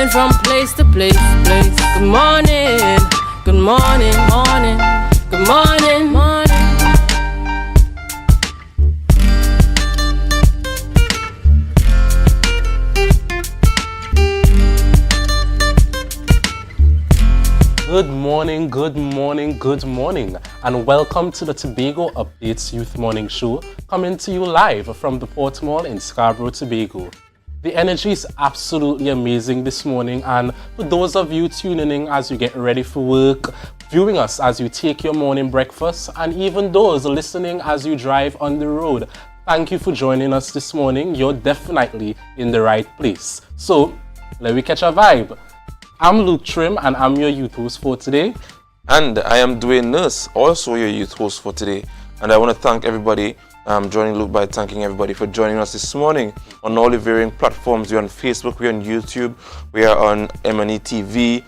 moving from place to place. Good morning, good morning, morning, good morning, morning. Good morning, good morning, good morning, and welcome to the Tobago Updates Youth Morning Show, coming to you live from the Port Mall in Scarborough, Tobago. The energy is absolutely amazing this morning, and for those of you tuning in as you get ready for work, viewing us as you take your morning breakfast, and even those listening as you drive on the road, thank you for joining us this morning. You're definitely in the right place. So, let me catch a vibe. I'm Luke Trim, and I'm your youth host for today. And I am Dwayne Nurse, also your youth host for today. And I want to thank everybody, joining Luke by thanking everybody for joining us this morning on all the varying platforms. We're on Facebook, we're on YouTube, we are on M&E TV,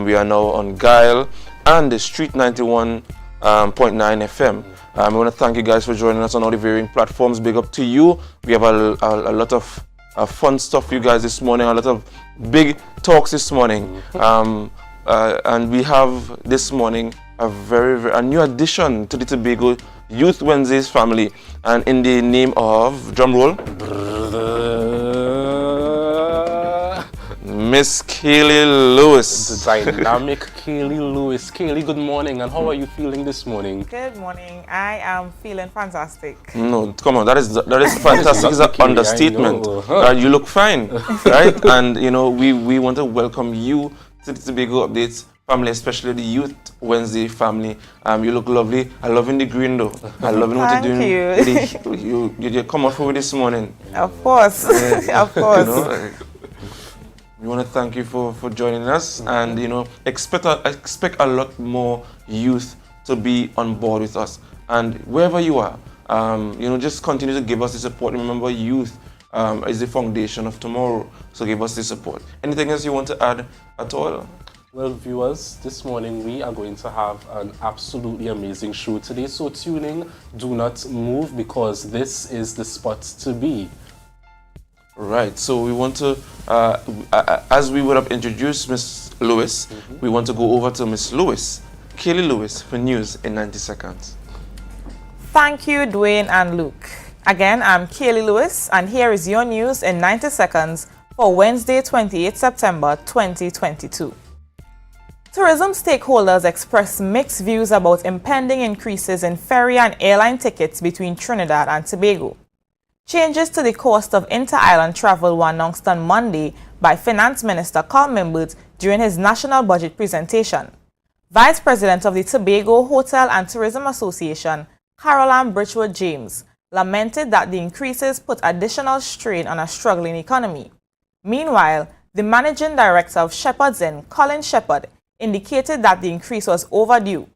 we are now on Guile and the Street 91.9 FM. I want to thank you guys for joining us on all the varying platforms. Big up to you. We have a lot of fun stuff for you guys this morning, a lot of big talks this morning, and we have this morning a new addition to the Tobago Youth Wednesdays family, and in the name of, drum roll, Miss Kaylee Lewis. The dynamic Kaylee Lewis. Kaylee, good morning, and how are you feeling this morning? Good morning. I am feeling fantastic. No, come on, that is fantastic. It's an understatement. You look fine, right? And you know, we want to welcome you to the Tobago Updates family, especially the Youth Wednesday family. You look lovely. I loving the green though. I loving what you're doing. Thank you. You come out for me this morning. Of course, of course. You know, we want to thank you for joining us, and you know, expect a lot more youth to be on board with us. And wherever you are, you know, just continue to give us the support. Remember, youth is the foundation of tomorrow, so give us the support. Anything else you want to add at all? Well, viewers, this morning we are going to have an absolutely amazing show today, so tune in, do not move, because this is the spot to be. Right, so we want to, as we would have introduced Miss Lewis, we want to go over to Miss Lewis, Kaylee Lewis, for news in 90 seconds. Thank you, Dwayne and Luke. Again, I'm Kaylee Lewis, and here is your news in 90 seconds for Wednesday, 28 September 2022. Tourism stakeholders expressed mixed views about impending increases in ferry and airline tickets between Trinidad and Tobago. Changes to the cost of inter-island travel were announced on Monday by Finance Minister Carl Mimbert during his national budget presentation. Vice President of the Tobago Hotel and Tourism Association, Caroline Bridgewood James, lamented that the increases put additional strain on a struggling economy. Meanwhile, the Managing Director of Shepherd's Inn, Colin Shepherd, indicated that the increase was overdue.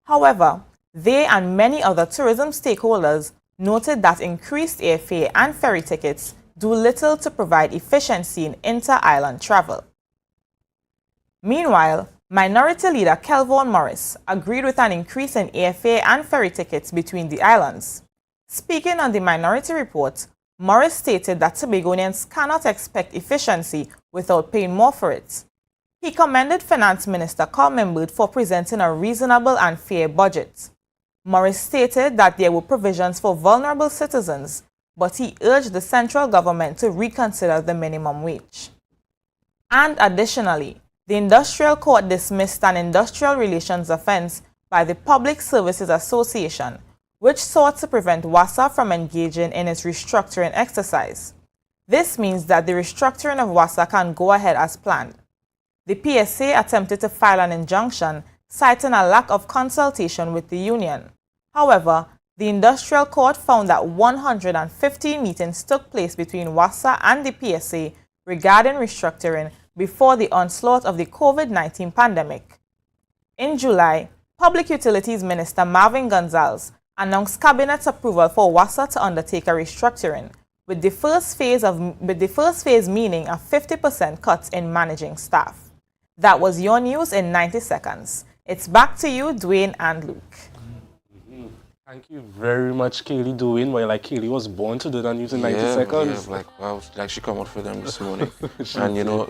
However, they and many other tourism stakeholders noted that increased airfare and ferry tickets do little to provide efficiency in inter-island travel. Meanwhile, Minority Leader Kelvon Morris agreed with an increase in airfare and ferry tickets between the islands. Speaking on the Minority Report, Morris stated that Tobagonians cannot expect efficiency without paying more for it. He commended Finance Minister Carl Mimbert for presenting a reasonable and fair budget. Morris stated that there were provisions for vulnerable citizens, but he urged the central government to reconsider the minimum wage. And additionally, the Industrial Court dismissed an industrial relations offense by the Public Services Association, which sought to prevent WASA from engaging in its restructuring exercise. This means that the restructuring of WASA can go ahead as planned. The PSA attempted to file an injunction, citing a lack of consultation with the union. However, the Industrial Court found that 115 meetings took place between WASA and the PSA regarding restructuring before the onslaught of the COVID-19 pandemic. In July, Public Utilities Minister Marvin Gonzalez announced Cabinet's approval for WASA to undertake a restructuring, with the first phase meaning a 50% cut in managing staff. That was your news in 90 seconds. It's back to you, Dwayne and Luke. Thank you very much, Kaylee Doing. Well, like Kaylee was born to do that using 90 seconds. Yeah, like wow, like she come out for them this morning. And you know,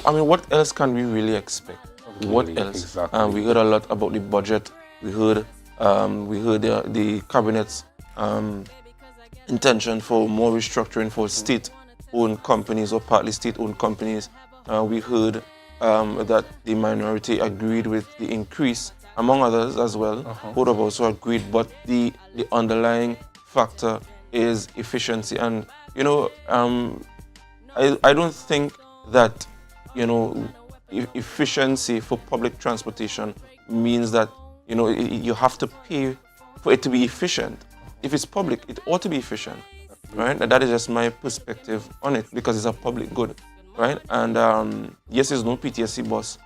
I mean, what else can we really expect? What else? Exactly. We heard a lot about the budget. We heard the cabinet's intention for more restructuring for state-owned companies or partly state-owned companies. We heard that the minority agreed with the increase, among others as well. Both have also agreed, but the underlying factor is efficiency. And you know, I don't think that, you know, efficiency for public transportation means that, you know, you have to pay for it to be efficient. If it's public, it ought to be efficient, right? And that is just my perspective on it, because it's a public good, right? And yes, there's no PTSD bus,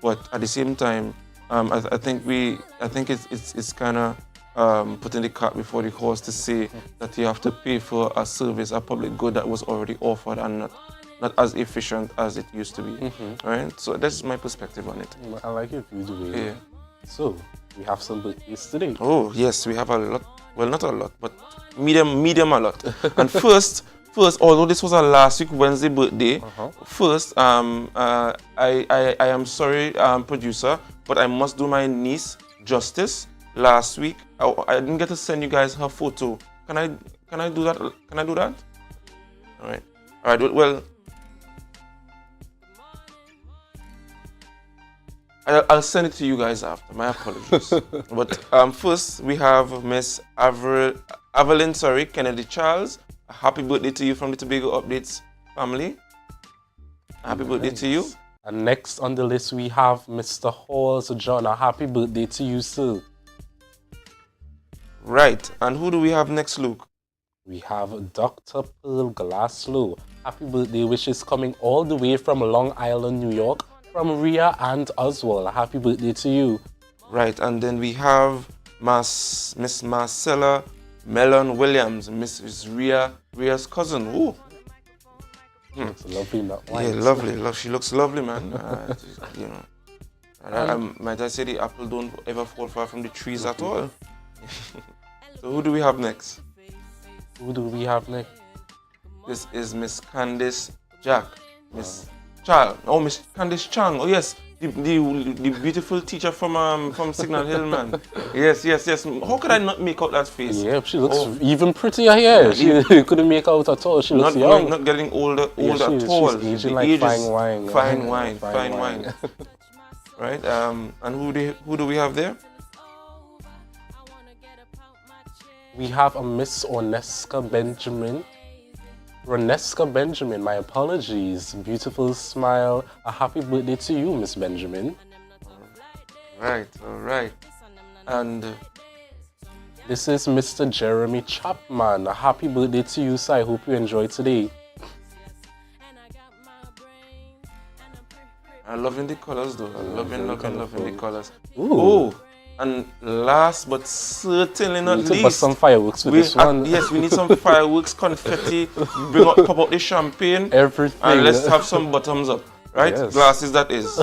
but at the same time, I think it's kind of putting the cart before the horse to say that you have to pay for a service, a public good that was already offered and not as efficient as it used to be, right? So that's my perspective on it. I like your view, Dwayne. Yeah. So, we have some birthdays today. Oh yes, we have a lot. Well, not a lot, but medium a lot. And first, although this was our last week Wednesday birthday, first, I am sorry, producer, but I must do my niece justice. Last week, I didn't get to send you guys her photo. Can I do that? Can I do that? All right. Well, I'll send it to you guys after. My apologies. But first, we have Miss Evelyn Kennedy Charles. A happy birthday to you from the Tobago Updates family. Happy birthday to you. And next on the list, we have Mr. Halls John. A happy birthday to you, sir. Right. And who do we have next, Luke? We have Dr. Pearl Glaslow. Happy birthday wishes coming all the way from Long Island, New York, from Rhea and Oswald. A happy birthday to you. Right. And then we have Miss Marcella Mellon Williams, Mrs. Rhea's cousin. Ooh. Looks lovely, not white. Yeah, lovely. She looks lovely, man. You know. Might I say the apple don't ever fall far from the trees at all. So who do we have next? This is Miss Candice Jack. Miss Candice Chang. Oh yes, the beautiful teacher from Signal Hill, man. Yes. How could I not make out that face? Yeah, she looks even prettier here. She couldn't make out at all. She looks young. Not getting older at all. She's aging like fine wine. Fine wine. Right. And who do we have there? We have a Miss Roneska Benjamin, my apologies. Beautiful smile. A happy birthday to you, Miss Benjamin. All right. And this is Mr. Jeremy Chapman. A happy birthday to you, sir. I hope you enjoyed today. I'm loving the colors, though. Loving the colors. Ooh. And last but certainly not least, put some fireworks for this one. Yes, we need some fireworks, confetti, pop out the champagne. Everything. And let's have some bottoms up, right? Yes. Glasses, that is.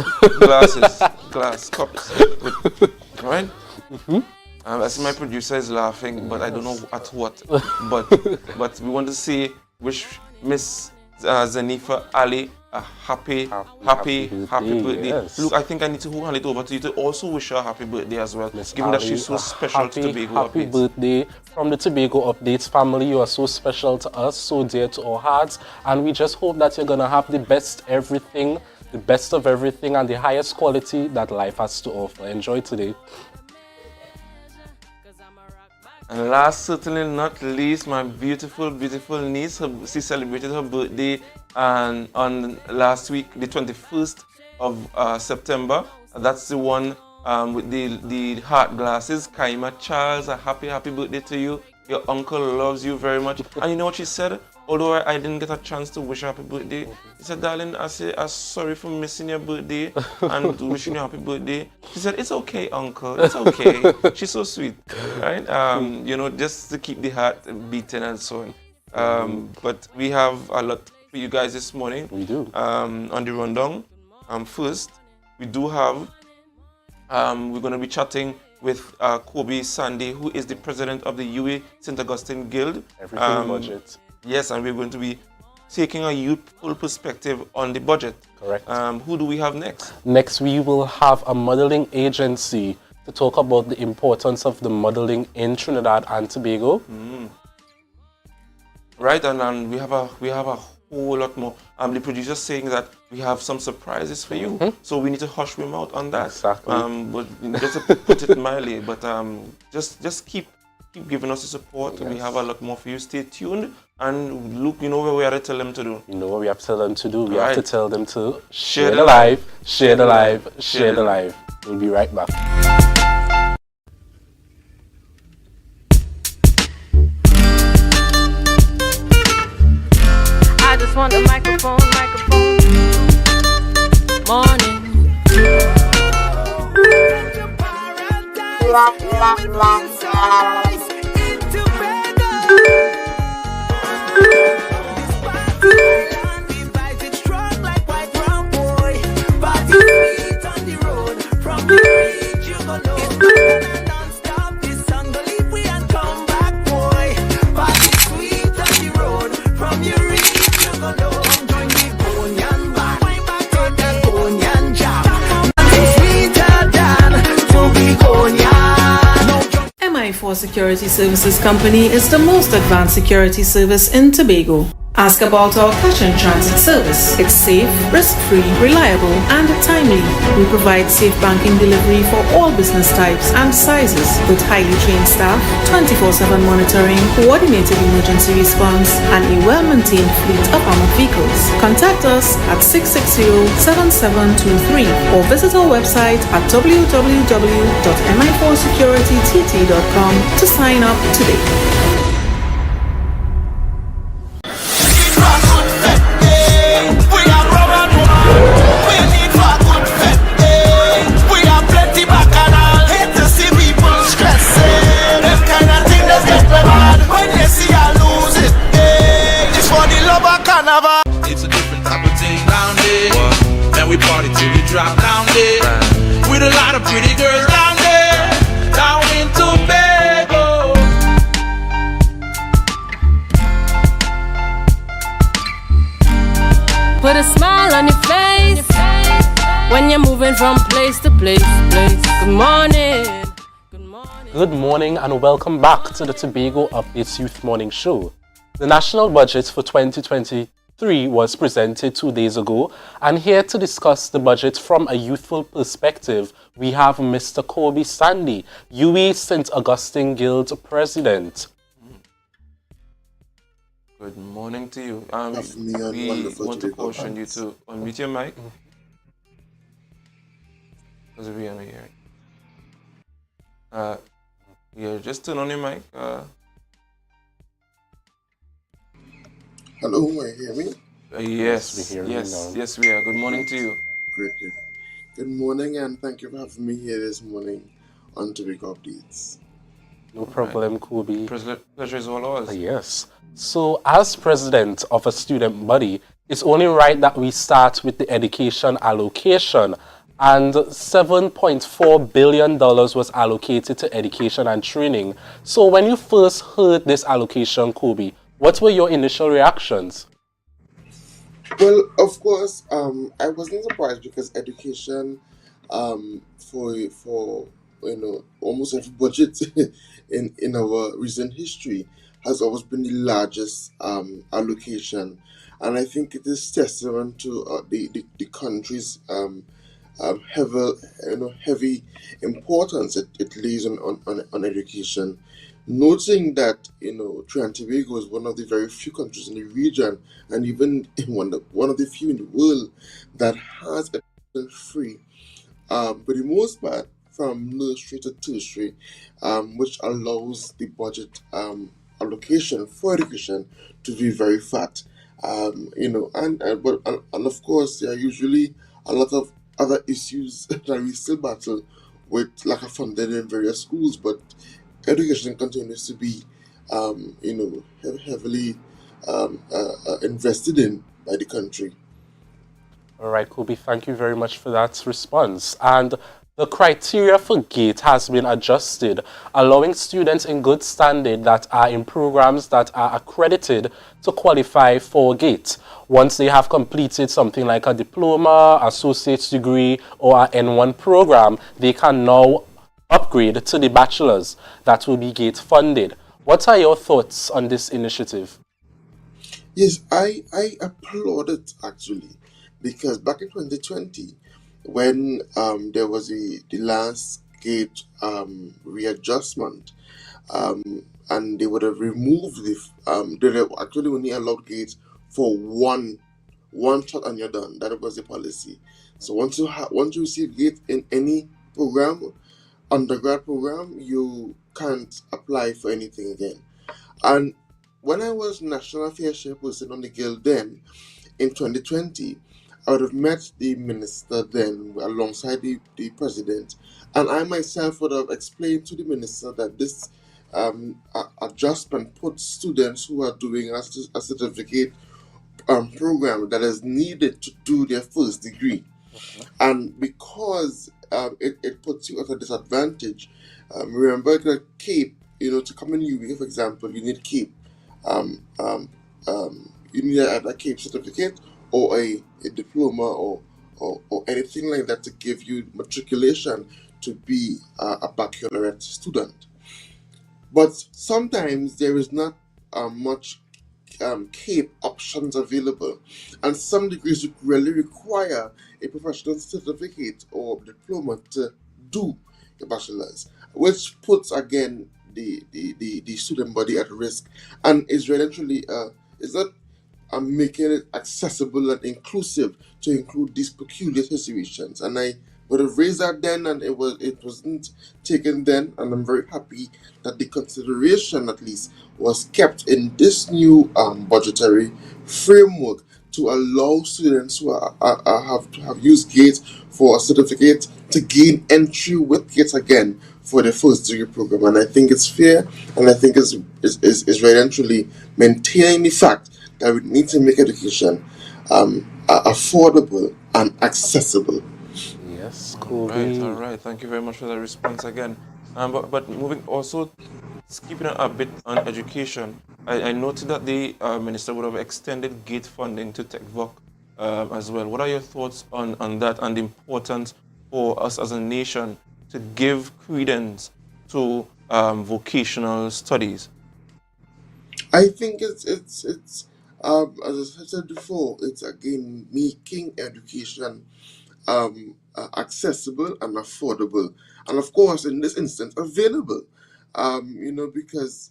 Glass cups. Right? I see my producer is laughing, but I don't know at what. But we want to wish Miss Zenifa Ali a happy birthday. Yes. Look, I think I need to hand it over to you to also wish her a happy birthday as well, given that she's so special to Tobago Updates. Happy birthday from the Tobago Updates family. You are so special to us, so dear to our hearts, and we just hope that you're gonna have the best of everything, and the highest quality that life has to offer. Enjoy today. And last, certainly not least, my beautiful niece. She celebrated her birthday on last week, the 21st of September. That's the one with the heart glasses. Kaima Charles, a happy birthday to you. Your uncle loves you very much. And you know what she said? Although I didn't get a chance to wish her happy birthday, she said, darling, I'm sorry for missing your birthday and wishing you a happy birthday. She said, it's okay, uncle, it's okay. She's so sweet, right? You know, just to keep the heart beating and so on. But we have a lot for you guys this morning. We do. On the rundown. First, we do have, we're going to be chatting with Kobe Sandy, who is the president of the UA St. Augustine Guild. Everything budget. Yes, and we're going to be taking a youthful perspective on the budget. Correct. Who do we have next? Next, we will have a modeling agency to talk about the importance of the modeling in Trinidad and Tobago. Right, and we have a whole lot more. The producer's saying that we have some surprises for you, so we need to hush him out on that. Exactly. But just to put it mildly, but just keep giving us the support. Yes. We have a lot more for you. Stay tuned, and look, you know where we are to tell them to do. You know what we have to tell them to do. We have Right. to tell them to share the live, share the live, share the live. We'll be right back. I just want the microphone. Morning. MI4 Security Services Company is the most advanced security service in Tobago. Ask about our cash and transit service. It's safe, risk-free, reliable, and timely. We provide safe banking delivery for all business types and sizes with highly trained staff, 24/7 monitoring, coordinated emergency response, and a well-maintained fleet of armored vehicles. Contact us at 660-7723 or visit our website at www.mi4securitytt.com to sign up today. It's a different type of thing down there. And we party till we drop down there. With a lot of pretty girls down there. Down in Tobago. Put a smile on your face when you're moving from place to place. Good morning. Good morning and welcome back to the Tobago Updates Youth Morning Show. The national budget for 2023 was presented 2 days ago, and here to discuss the budget from a youthful perspective, we have Mr. Kobe Sandy, UA St. Augustine Guild President. Good morning to you. We want to caution you to unmute your mic. Because we are here. Yeah, just turn on your mic. Hello, can you hear me? Yes, we hear you now. yes, we are. Good morning to you. Great. Good morning, and thank you for having me here this morning on Tobago Updates. No problem, Kobe. Pleasure is all ours. Yes. So, as president of a student body, it's only right that we start with the education allocation. And $7.4 billion was allocated to education and training. So, when you first heard this allocation, Kobe, what were your initial reactions? Well, of course, I wasn't surprised because education, for almost every budget in our recent history has always been the largest allocation, and I think it is testament to the country's heavy importance it lays on education. Noting that Trinidad and Tobago is one of the very few countries in the region, and even one of the few in the world that has education free, for the most part, from nursery to tertiary, which allows the budget allocation for education to be very fat. And of course there are usually a lot of other issues that we still battle with, lack of funding in various schools, but education continues to be, heavily invested in by the country. All right, Kobe, thank you very much for that response. And The criteria for GATE has been adjusted, allowing students in good standing that are in programs that are accredited to qualify for GATE. Once they have completed something like a diploma, associate's degree, or an N1 program, they can now upgrade to the bachelor's that will be GATE funded. What are your thoughts on this initiative? Yes, I applaud it actually, because back in 2020, when there was the last gate readjustment, and they would have removed they would have actually only allowed gates for one shot and you're done. That was the policy. So once you receive gate in any program, undergrad program, you can't apply for anything again. And when I was national affairs chairperson on the guild then, in 2020, I would have met the minister then alongside the president, and I myself would have explained to the minister that this adjustment puts students who are doing a certificate program that is needed to do their first degree. And because it puts you at a disadvantage, remember that CAPE, to come in UWA, for example, you need CAPE. You need a CAPE certificate or a diploma or anything like that to give you matriculation to be a baccalaureate student. But sometimes there is not much CAPE options available, and some degrees really require a professional certificate or diploma to do a bachelor's, which puts again the student body at risk, and is really is not making it accessible and inclusive to include these peculiar situations. And I would have raised that then, and it wasn't taken then, and I'm very happy that the consideration at least was kept in this new budgetary framework to allow students who have used GATE for a certificate to gain entry with GATE again for the first degree program. And I think it's fair, and I think it's very and truly maintaining the fact that we need to make education affordable and accessible. Yes, All right, Kobe. all right. Thank you very much for the response again. But moving also, skipping a bit on education, I noted that the minister would have extended GATE funding to TechVoc as well. What are your thoughts on that and the importance for us as a nation to give credence to vocational studies? I think it's as I said before, it's again making education accessible and affordable, and of course, in this instance, available. Because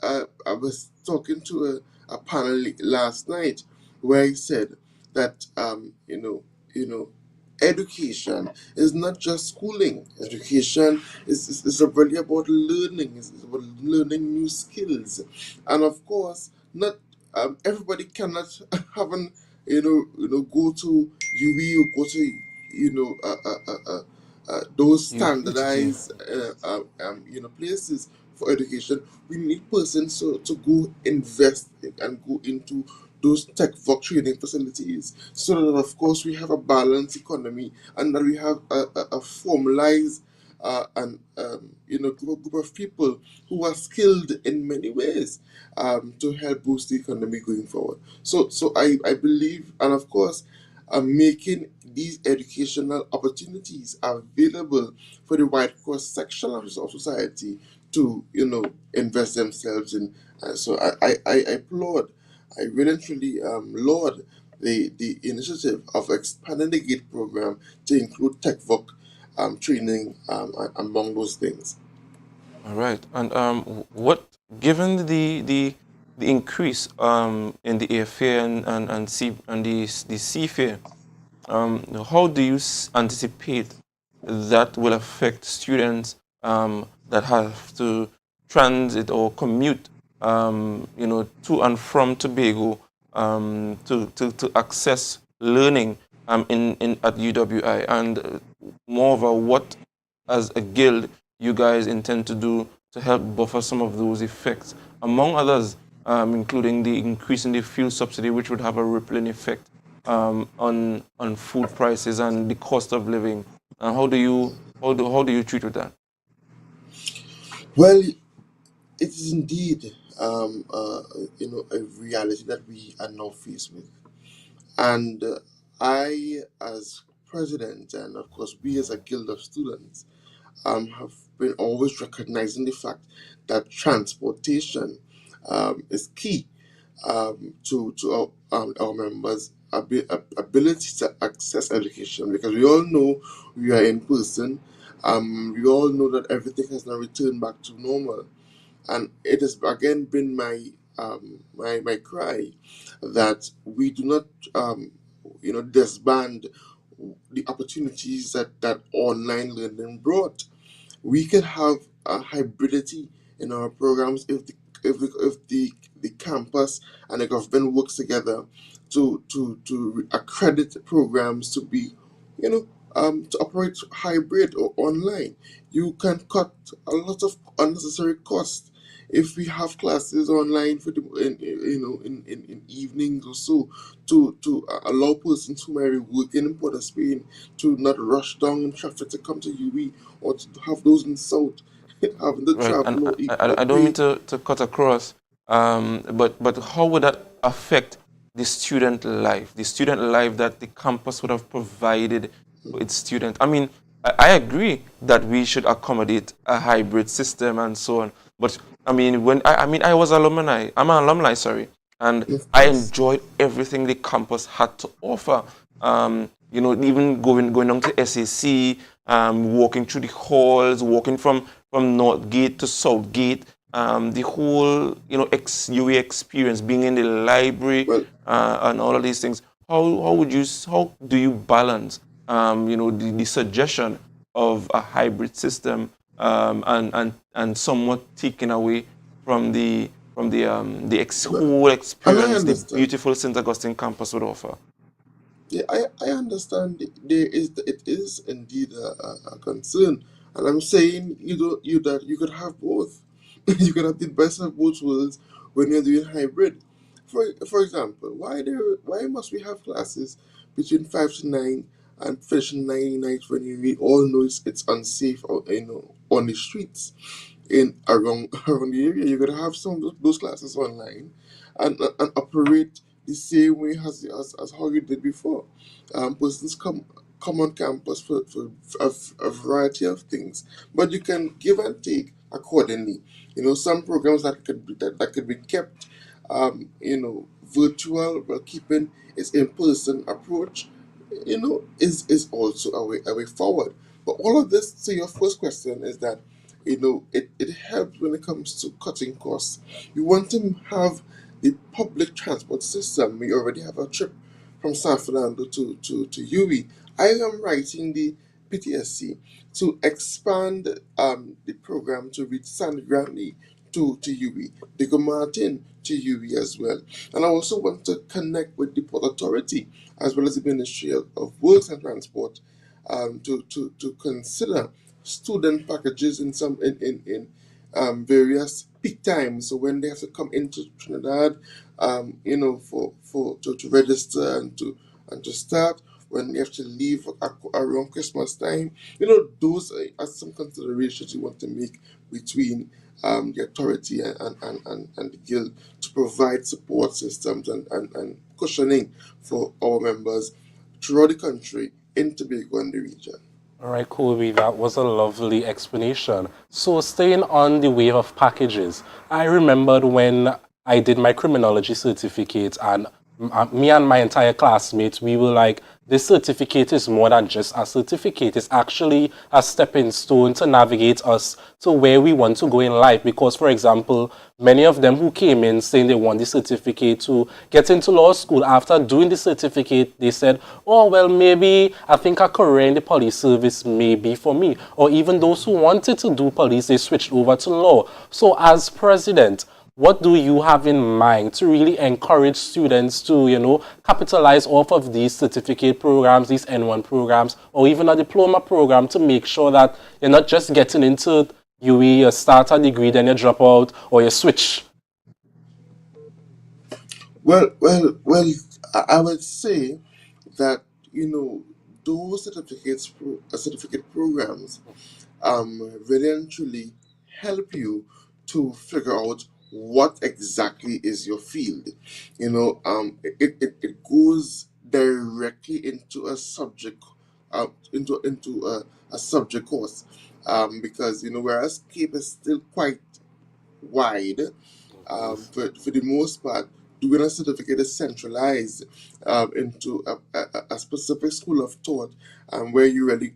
I was talking to a panel last night where he said that education is not just schooling. Education is really about learning. It's about learning new skills, and of course, not everybody cannot have an go to UE or go to those Institute. standardized places for education. We need persons to go invest and go into those tech work training facilities, so that of course we have a balanced economy and that we have a formalized and group of people who are skilled in many ways to help boost the economy going forward. So I believe, and of course, making these educational opportunities available for the wide cross section of society to invest themselves in. So I applaud, I really and truly laud the initiative of expanding the GATE program to include tech work training among those things. All right. And what, given the increase in the airfare and the seafare, how do you anticipate that will affect students that have to transit or commute, to and from Tobago to access learning in at UWI? And moreover, what as a guild you guys intend to do to help buffer some of those effects, among others, including the increase in the fuel subsidy, which would have a rippling effect on food prices and the cost of living And how do you treat with that? Well, it is indeed, a reality that we are now faced with. And I, as president, and of course, we as a guild of students, have been always recognizing the fact that transportation is key to our members' ability to access education, because we all know we are in person. We all know that everything has now returned back to normal, and it has again been my cry that we do not disband the opportunities that online learning brought. We can have a hybridity in our programs if the campus and the government works together to accredit programs to be, to operate hybrid or online. You can cut a lot of unnecessary costs if we have classes online for the in evenings or so, to allow persons who may be working in Port of Spain to not rush down in traffic to come to UE, or to have those in South having to Right, and travel I or don't mean pay. to cut across, but how would that affect the student life that the campus would have provided for its students? I mean, I agree that we should accommodate a hybrid system and so on, but I mean, I was alumni, I'm an alumni, sorry, and Of I course. enjoyed everything the campus had to offer. Even going down to SAC, walking through the halls, walking from North Gate to South Gate, the whole UA experience, being in the library, Well, and all of these things. How do you balance the suggestion of a hybrid system, and somewhat taken away from the well, whole and I experience the understand. beautiful St. Augustine campus would offer? Yeah, I understand. It is indeed a concern, and I'm saying you could have both. You could have the best of both worlds when you're doing hybrid. For example, why must we have classes between 5 to 9 and finishing 9 nights when we all know it's unsafe, on the streets in around around the area? You could have some of those classes online, and operate the same way as how you did before. Persons come on campus for a variety of things, but you can give and take accordingly. Some programs that could be kept, virtual, while keeping its in-person approach, is also a way forward. But all of this, to your first question, is that it helps when it comes to cutting costs. You want to have the public transport system. We already have a trip from San Fernando to UE. I am writing the PTSC to expand the program to reach San Grande to UE, Diego Martin to UE as well. And I also want to connect with the Port Authority as well as the Ministry of Works and Transport, to consider student packages in various peak times. So when they have to come into Trinidad, to register and to start, when they have to leave around Christmas time, those are some considerations you want to make between the authority and the guild, to provide support systems and cushioning for our members throughout the country, in Tobago and the region. All right, Kobe, that was a lovely explanation. So, staying on the wave of packages, I remembered when I did my criminology certificate, and me and my entire classmates, we were like, this certificate is more than just a certificate. It's actually a stepping stone to navigate us to where we want to go in life. Because, for example, many of them who came in saying they want the certificate to get into law school, after doing the certificate, they said, oh, well, maybe I think a career in the police service may be for me. Or even those who wanted to do police, they switched over to law. So, as president, what do you have in mind to really encourage students to, capitalize off of these certificate programs, these N1 programs, or even a diploma program, to make sure that you're not just getting into UE, you start a degree, then you drop out, or you switch? Well, I would say that, those certificate programs really and truly help you to figure out what exactly is your field. It goes directly into a subject, into a subject course, because whereas CAPE is still quite wide, for the most part, doing a certificate is centralized into a specific school of thought, where you really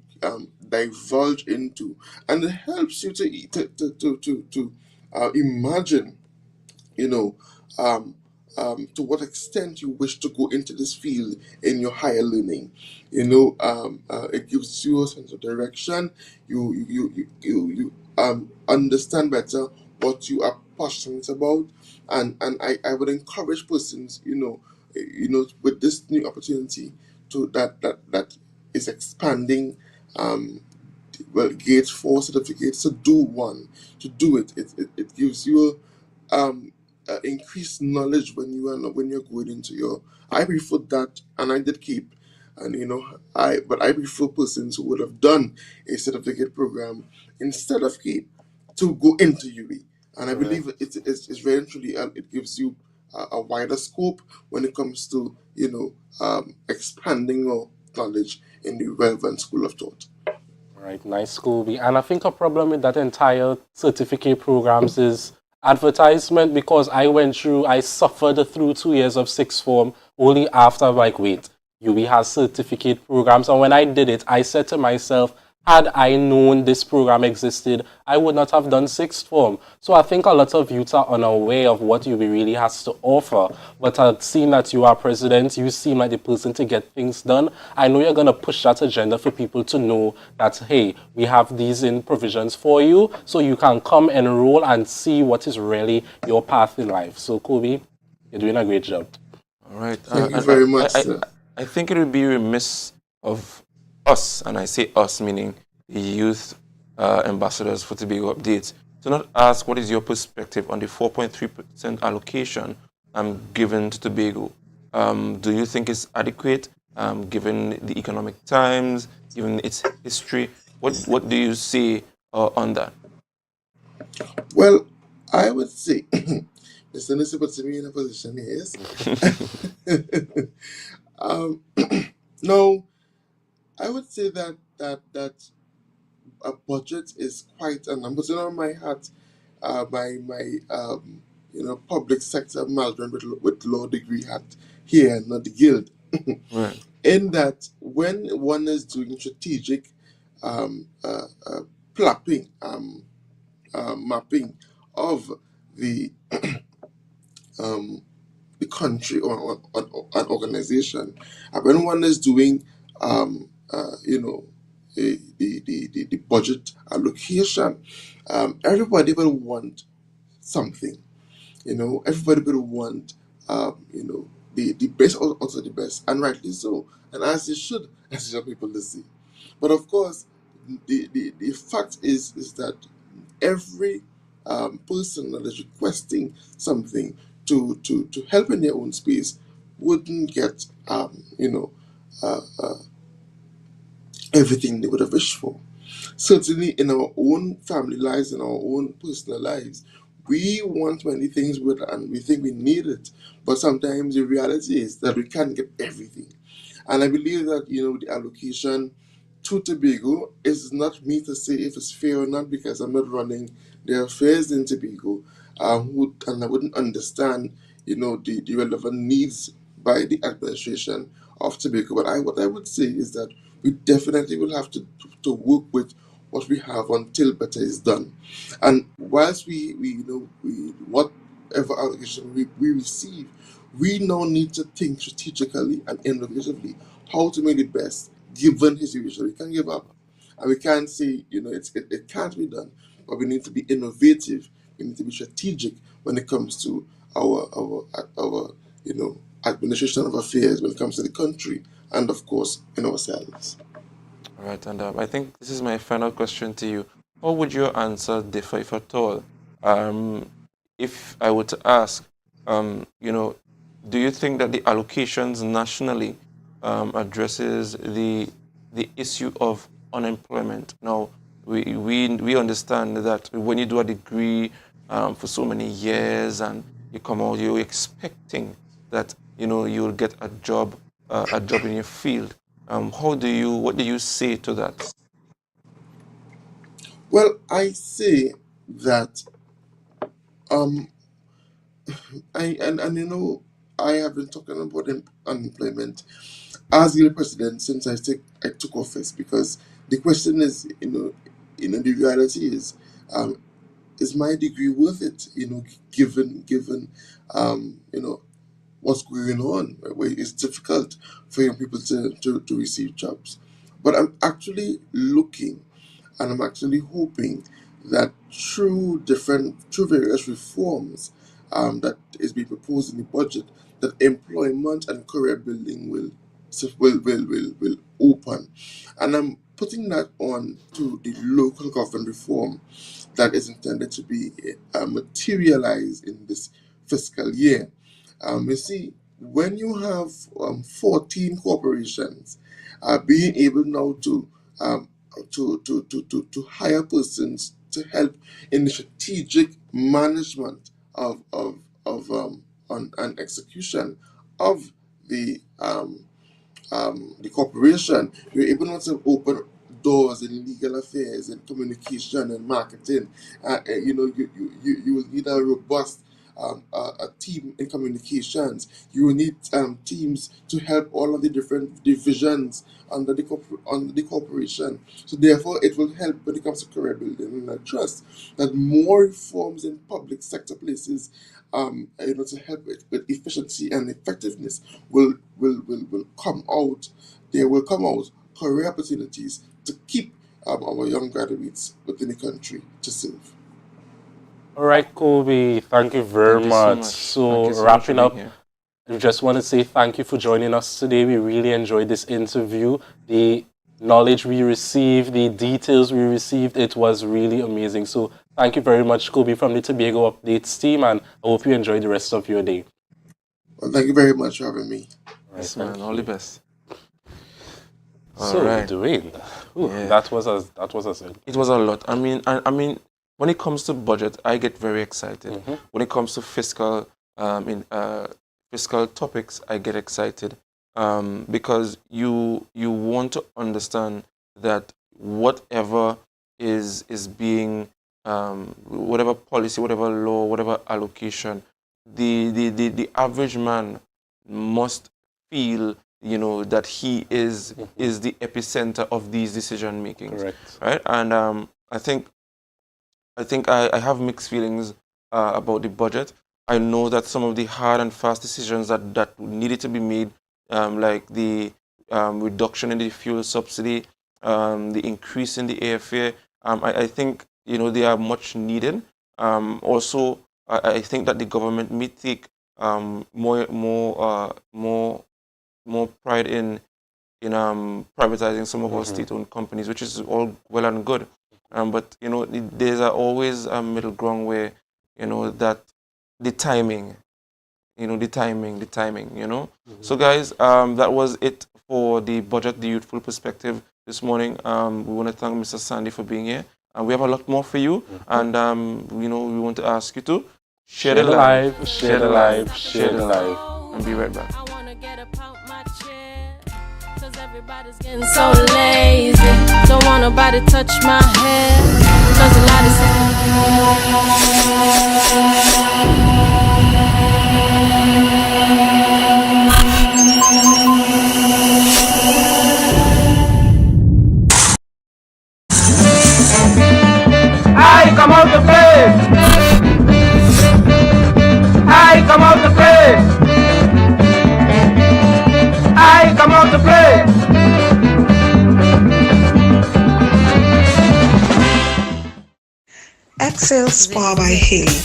divulge into, and it helps you to imagine, you know, um, to what extent you wish to go into this field in your higher learning. It gives you a sense of direction. You understand better what you are passionate about, and I would encourage persons, with this new opportunity to that is expanding. Well, gate 4 certificates, to do one, to do it. It gives you increased knowledge when you're going into your. I prefer that, and I did keep, and I prefer persons who would have done a certificate program instead of keep to go into UE, and I believe it's very truly, it gives you a wider scope when it comes to expanding your knowledge in the relevant school of thought. Right, nice, Scooby. And I think a problem with that entire certificate programs is advertisement, because I suffered through 2 years of sixth form only after, like, wait, UB has certificate programs. And when I did it, I said to myself, had I known this program existed, I would not have done sixth form. So I think a lot of youth are unaware of what UB really has to offer. But seeing that you are president, you seem like the person to get things done. I know you're going to push that agenda for people to know that, hey, we have these in provisions for you, so you can come enroll and see what is really your path in life. So, Kobe, you're doing a great job. All right. Thank you very much, sir. I think it would be remiss of us, and I say us meaning the youth ambassadors for Tobago Updates, to not ask what is your perspective on the 4.3% allocation given to Tobago. Do you think it's adequate, given the economic times, given its history? What do you see on that? Well, I would say, Mr. Nisi puts me in a position, yes. No, I would say that a budget is quite a number. So on my hat, my public sector management with law degree hat here, not the guild. Right. In that, when one is doing strategic plapping, mapping of the the country or an organization, and when one is doing the budget allocation, everybody will want something. Everybody will want the best, also the best, and rightly so, and as they should, as young people to see. But of course, the fact is that every person that is requesting something to help in their own space wouldn't get everything they would have wished for. Certainly in our own family lives, in our own personal lives, we want many things and we think we need it, but sometimes the reality is that we can't get everything. And I believe that the allocation to Tobago is not me to say if it's fair or not, because I'm not running the affairs in Tobago, and I wouldn't understand the relevant needs by the administration of Tobago. But what I would say is that we definitely will have to work with what we have until better is done. And whilst we whatever allocation we receive, we now need to think strategically and innovatively how to make it best given his situation. We can't give up, and we can't say it can't be done. But we need to be innovative. We need to be strategic when it comes to our administration of affairs, when it comes to the country, and of course in ourselves. All right, and I think this is my final question to you. How would your answer differ, if at all? If I were to ask, do you think that the allocations nationally addresses the the issue of unemployment. Now, we understand that when you do a degree for so many years and you come out, you're expecting that you'll get a job in your field. What do you say to that? Well, I say that I have been talking about unemployment as the president since I took office, because the question is, the reality is my degree worth it? Given what's going on, where it's difficult for young people to receive jobs. But I'm actually looking, and I'm actually hoping that through various reforms that is being proposed in the budget, that employment and career building will open. And I'm putting that on to the local government reform that is intended to be materialized in this fiscal year. You see, when you have 14 corporations being able now to hire persons to help in the strategic management of and execution of the corporation, you're able not to open doors in legal affairs and communication and marketing. You will need a robust a team in communications. You will need teams to help all of the different divisions under the corporation. So therefore, it will help when it comes to career building. And I trust that more reforms in public sector places, to help with efficiency and effectiveness will come out. There will come out career opportunities to keep our young graduates within the country to serve. All right, Kobe, thank you very Thank you so much. much. So, Thank you so much wrapping for up, being here. I just want to say thank you for joining us today. We really enjoyed this interview. The knowledge we received, the details we received, it was really amazing. So, thank you very much, Kobe, from the Tobago Updates team, and I hope you enjoy the rest of your day. Well, thank you very much for having me. Yes, man. All the best. So, Alright. Dwayne, Yeah. that was a It was a lot. I mean, when it comes to budget, I get very excited. When it comes to fiscal topics, I get excited because you want to understand that whatever is being whatever policy, whatever law, whatever allocation, the average man must feel that he is the epicenter of these decision makings. correct. Right? And I think I have mixed feelings about the budget. I know that some of the hard and fast decisions that needed to be made, like the reduction in the fuel subsidy, the increase in the airfare, I think they are much needed. Also, I think that the government may take more pride in privatizing some of our state-owned companies, which is all well and good. But there's always a middle ground where that the timing. So guys, that was it for the budget, the youthful perspective this morning. We want to thank Mr. Sandy for being here, and we have a lot more for you. And we want to ask you to share the live, share the live, share the live. and be right back. I wanna get up out my chair, 'cause everybody's getting so lazy. Don't want nobody touch my hair, 'cause a lot I come out to play. I come out to play. I come out to play. Excel Spa by Haley,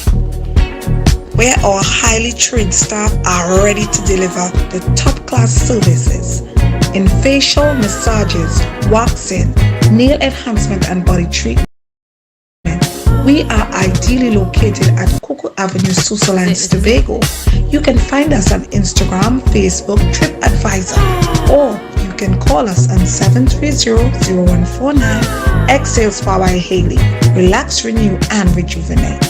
where our highly trained staff are ready to deliver the top-class services in facial massages, waxing, nail enhancement and body treatment. We are ideally located at Coco Avenue, Switzerland, Tobago. You can find us on Instagram, Facebook, TripAdvisor, or you you can call us on 730-0149. Ex-sales powered by Haley. Relax, renew, and rejuvenate.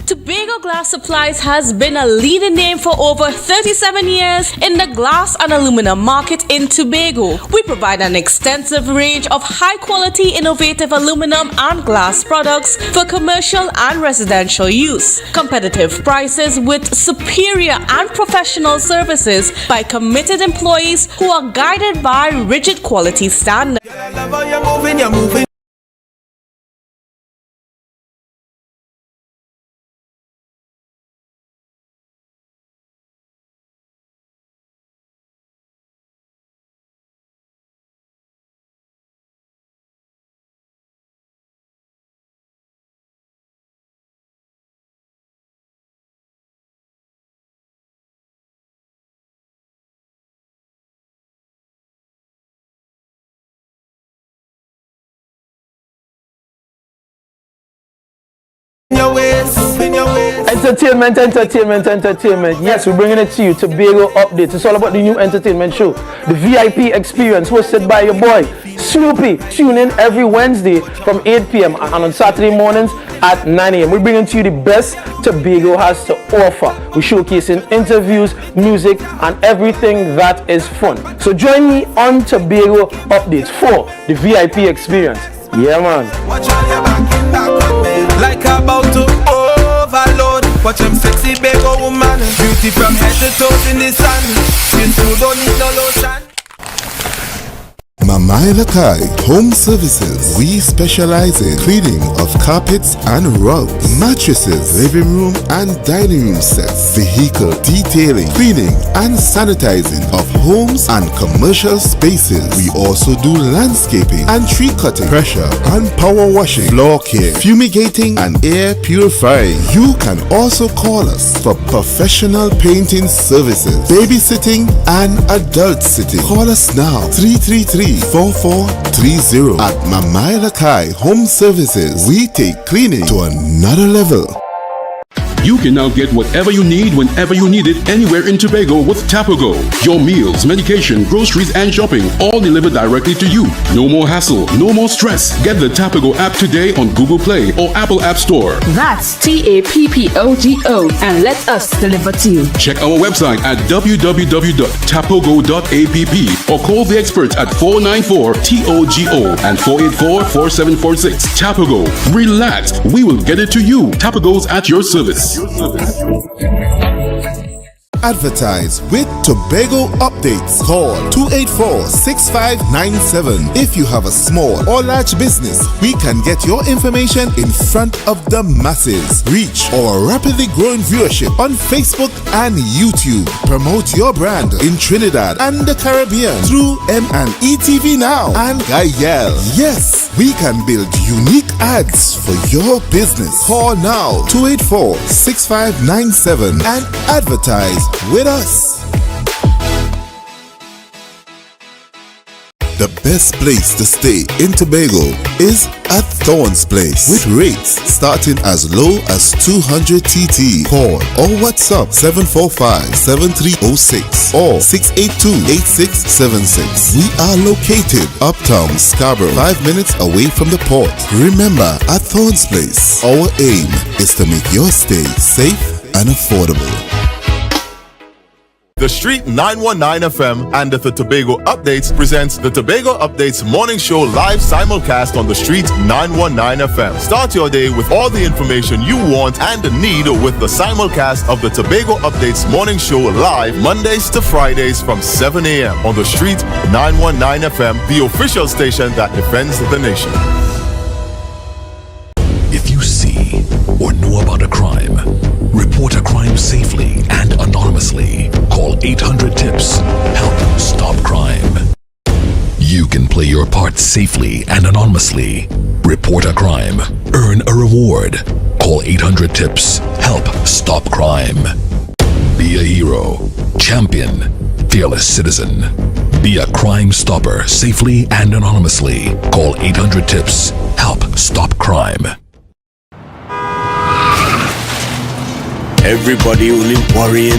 Tobago Glass Supplies has been a leading name for over 37 years in the glass and aluminum market in Tobago. We provide an extensive range of high-quality, innovative aluminum and glass products for commercial and residential use. Competitive prices with superior and professional services by committed employees who are guided by rigid quality standards. Entertainment. Yes, we're bringing it to you. Tobago Updates. It's all about the new entertainment show, the VIP Experience, hosted by your boy Snoopy. Tune in every Wednesday from 8 p.m. and on Saturday mornings at 9 a.m. We're bringing to you the best Tobago has to offer. We're showcasing interviews, music, and everything that is fun. So join me on Tobago Updates for the VIP Experience. Yeah, man. Like about to overload. Watch them sexy Bago woman. Beauty from head to toes in the sun. You still don't need no lotion. Mamailakai Home Services. We specialize in cleaning of carpets and rugs, mattresses, living room and dining room sets, vehicle detailing, cleaning and sanitizing of homes and commercial spaces. We also do landscaping and tree cutting, pressure and power washing, floor care, fumigating and air purifying. You can also call us for professional painting services, babysitting and adult sitting. Call us now 333-4430 at Mamailakai Home Services. We take cleaning to another level. You can now get whatever you need whenever you need it anywhere in Tobago with Tobago. Your meals, medication, groceries and shopping all delivered directly to you. No more hassle, no more stress. Get the Tobago app today on Google Play or Apple App Store. That's TAPPOGO and let us deliver to you. Check our website at www.tapogo.app or call the experts at 494-TOGO and 484-4746. Tobago. Relax. We will get it to you. Tobago's at your service. Advertise with Tobago Updates. Call 284-6597. If you have a small or large business, we can get your information in front of the masses. Reach our rapidly growing viewership on Facebook and YouTube. Promote your brand in Trinidad and the Caribbean through M&E TV Now and Gayel. Yes, we can build unique ads for your business. Call now 284-6597 and advertise with us. The best place to stay in Tobago is at Thorn's Place, with rates starting as low as 200 TT. Call or WhatsApp 745-7306 or 682-8676. We are located uptown Scarborough, 5 minutes away from the port. Remember, at Thorn's Place, our aim is to make your stay safe and affordable. The Street 919 FM and the Tobago Updates presents the Tobago Updates Morning Show live simulcast on the Street 919 FM. Start your day with all the information you want and need with the simulcast of the Tobago Updates Morning Show live Mondays to Fridays from 7 a.m. on the Street 919 FM, the official station that defends the nation. If you see or know about a crime, report a crime safely and anonymously. Call 800-TIPS. Help stop crime. You can play your part safely and anonymously. Report a crime. Earn a reward. Call 800-TIPS. Help stop crime. Be a hero. Champion. Fearless citizen. Be a crime stopper safely and anonymously. Call 800-TIPS. Help stop crime. Everybody only worrying.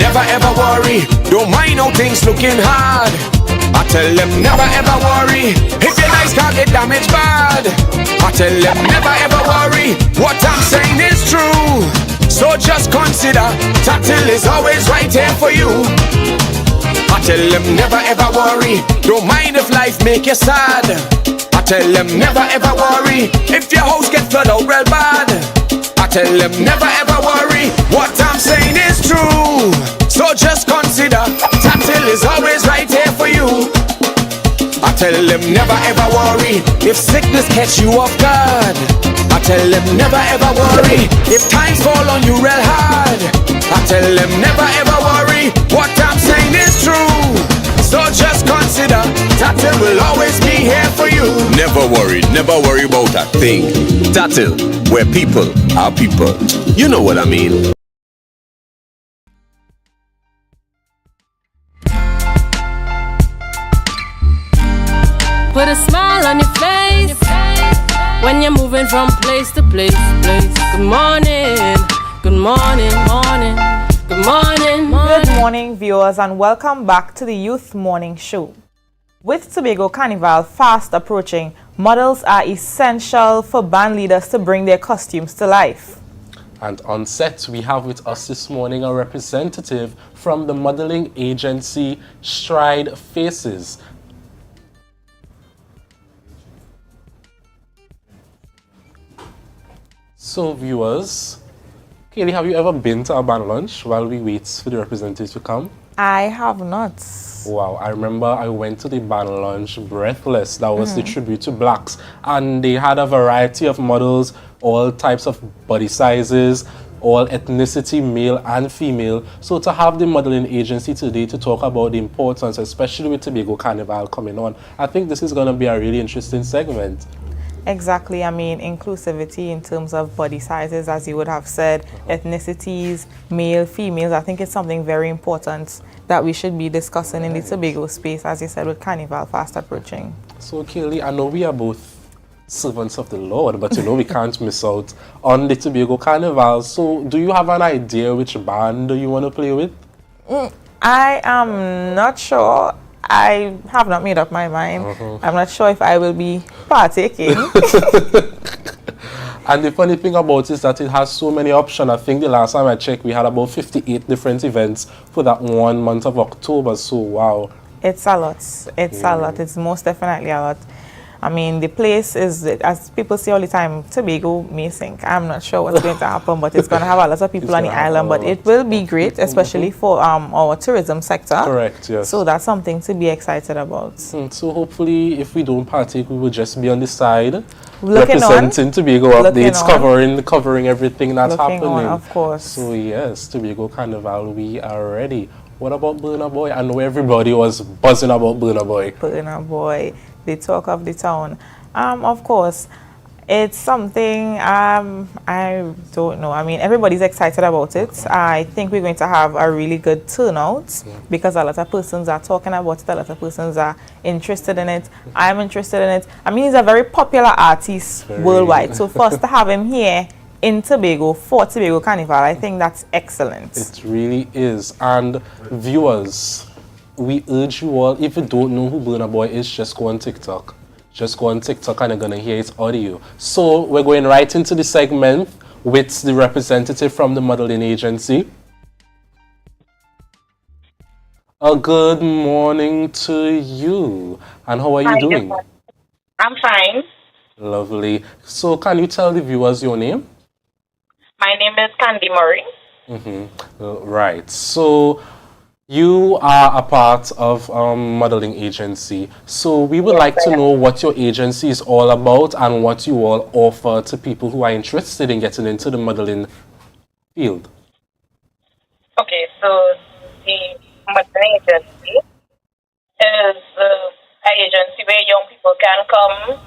Never ever worry, don't mind how things looking hard. I tell them never ever worry, if your nice can't get damaged bad. I tell them never ever worry, what I'm saying is true. So just consider, Tatil is always right here for you. I tell them never ever worry, don't mind if life make you sad. I tell them never ever worry, if your house get flooded out real bad. I tell them never ever worry, what I'm saying is true. So just consider, Tatil is always right here for you. I tell them never ever worry, if sickness catch you off guard. I tell them never ever worry, if times fall on you real hard. I tell them never ever worry, what I'm saying is true. So just consider, Tatil will always be here for you. Never worry about a thing. Tatil, where people are people. You know what I mean. Put a smile on your face when you're moving from place to place. Good morning, good morning, morning, good morning, morning. Good morning, viewers, and welcome back to the Youth Morning Show. With Tobago Carnival fast approaching, models are essential for band leaders to bring their costumes to life. And on set, we have with us this morning a representative from the modeling agency Stride Faces. So viewers, Kaylee, have you ever been to a band lunch while we wait for the representatives to come? I have not. Wow, I remember I went to the band lunch breathless. That was the tribute to Blacks. And they had a variety of models, all types of body sizes, all ethnicity, male and female. So to have the modeling agency today to talk about the importance, especially with Tobago Carnival coming on, I think this is going to be a really interesting segment. Exactly. I mean, inclusivity in terms of body sizes, as you would have said, ethnicities, male, females. I think it's something very important that we should be discussing in the Tobago space, as you said, with Carnival fast approaching. So, Kaylee, I know we are both servants of the Lord, but you know we can't miss out on the Tobago Carnival. So, do you have an idea which band you want to play with? I am not sure. I have not made up my mind. I'm not sure if I will be partaking. And the funny thing about it is that it has so many options. I think the last time I checked, we had about 58 different events for that 1 month of October. So, wow. It's a lot. It's a lot. It's most definitely a lot. I mean, the place is, as people say all the time, Tobago may sink. I'm not sure what's going to happen, but it's going to have a lot of people on the island. But it will be great, especially for our tourism sector. Correct, yes. So that's something to be excited about. So hopefully, if we don't partake, we will just be on the side, looking representing on. Tobago updates, covering everything that's happening. Of course. So yes, Tobago Carnival, we are ready. What about Burna Boy? I know everybody was buzzing about Burna Boy. Burna Boy, the talk of the town. Of course, it's something, I don't know. I mean, everybody's excited about it. I think we're going to have a really good turnout because a lot of persons are talking about it. A lot of persons are interested in it. I'm interested in it. I mean, he's a very popular artist worldwide. So for us to have him here in Tobago for Tobago Carnival, I think that's excellent. It really is. And viewers, we urge you all, if you don't know who Burna Boy is, just go on TikTok. Just go on TikTok and you're going to hear his audio. So we're going right into the segment with the representative from the modeling agency. A good morning to you. And how are you doing? I'm fine. Lovely. So can you tell the viewers your name? My name is Candy Murray. Right. So you are a part of modeling agency. So we would like to know what your agency is all about and what you all offer to people who are interested in getting into the modeling field. Okay, so the modeling agency is an agency where young people can come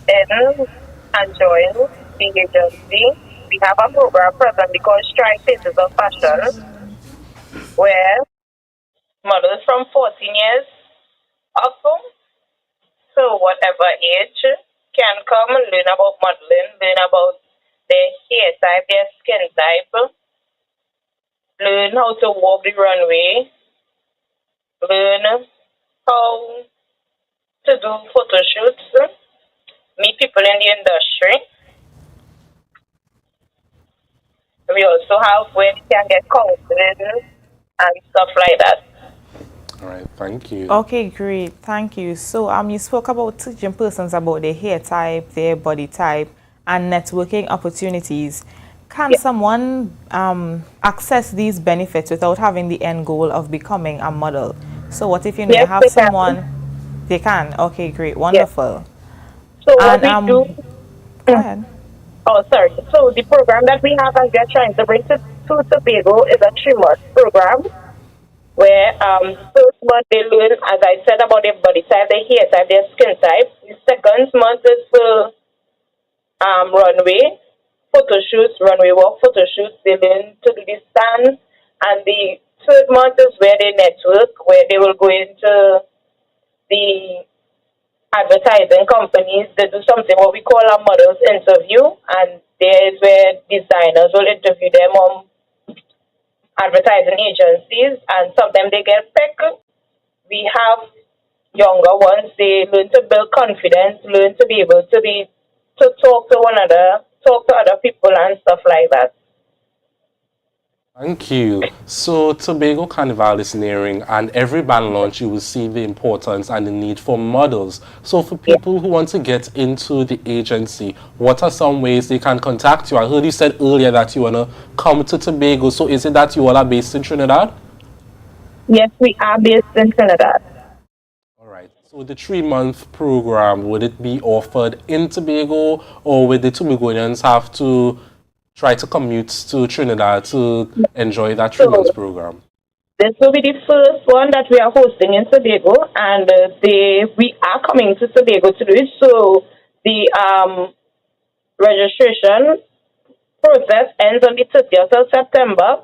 in and join the agency. We have a program presently called Strike Faces of Fashion, where models from 14 years up to whatever age can come and learn about modeling, learn about their hair type, their skin type, learn how to walk the runway, learn how to do photo shoots, meet people in the industry. We also have where you can get counseling and stuff like that. All right, thank you. Okay, great. Thank you. So, you spoke about teaching persons about their hair type, their body type, and networking opportunities. Can someone access these benefits without having the end goal of becoming a model? So, what if you have someone? They can. Okay, great. Wonderful. So, what we do... Go ahead. Oh, sorry. So, the program that we have and we are trying to bring to Tobago is a 3-month program, where first month they learn, as I said, about their body type, their hair type, their skin type. The second month is for runway photo shoots, runway walk photo shoots. They learn to do the stands. And the third month is where they network, where they will go into the advertising companies. They do something what we call a models interview, and there is where designers will interview them on advertising agencies, and sometimes they get picked. We have younger ones, they learn to build confidence, learn to be able to talk to one another, talk to other people and stuff like that. Thank you. So Tobago Carnival is nearing, and every band launch you will see the importance and the need for models. So for people who want to get into the agency, what are some ways they can contact you? I heard you said earlier that you want to come to Tobago. So is it that you all are based in Trinidad? Yes, we are based in Trinidad. All right. So the 3-month program, would it be offered in Tobago, or would the Tobagonians have to try to commute to Trinidad to enjoy that 3-month program? This will be the first one that we are hosting in Tobago, and we are coming to Tobago to do it. So the registration process ends on the 30th of September.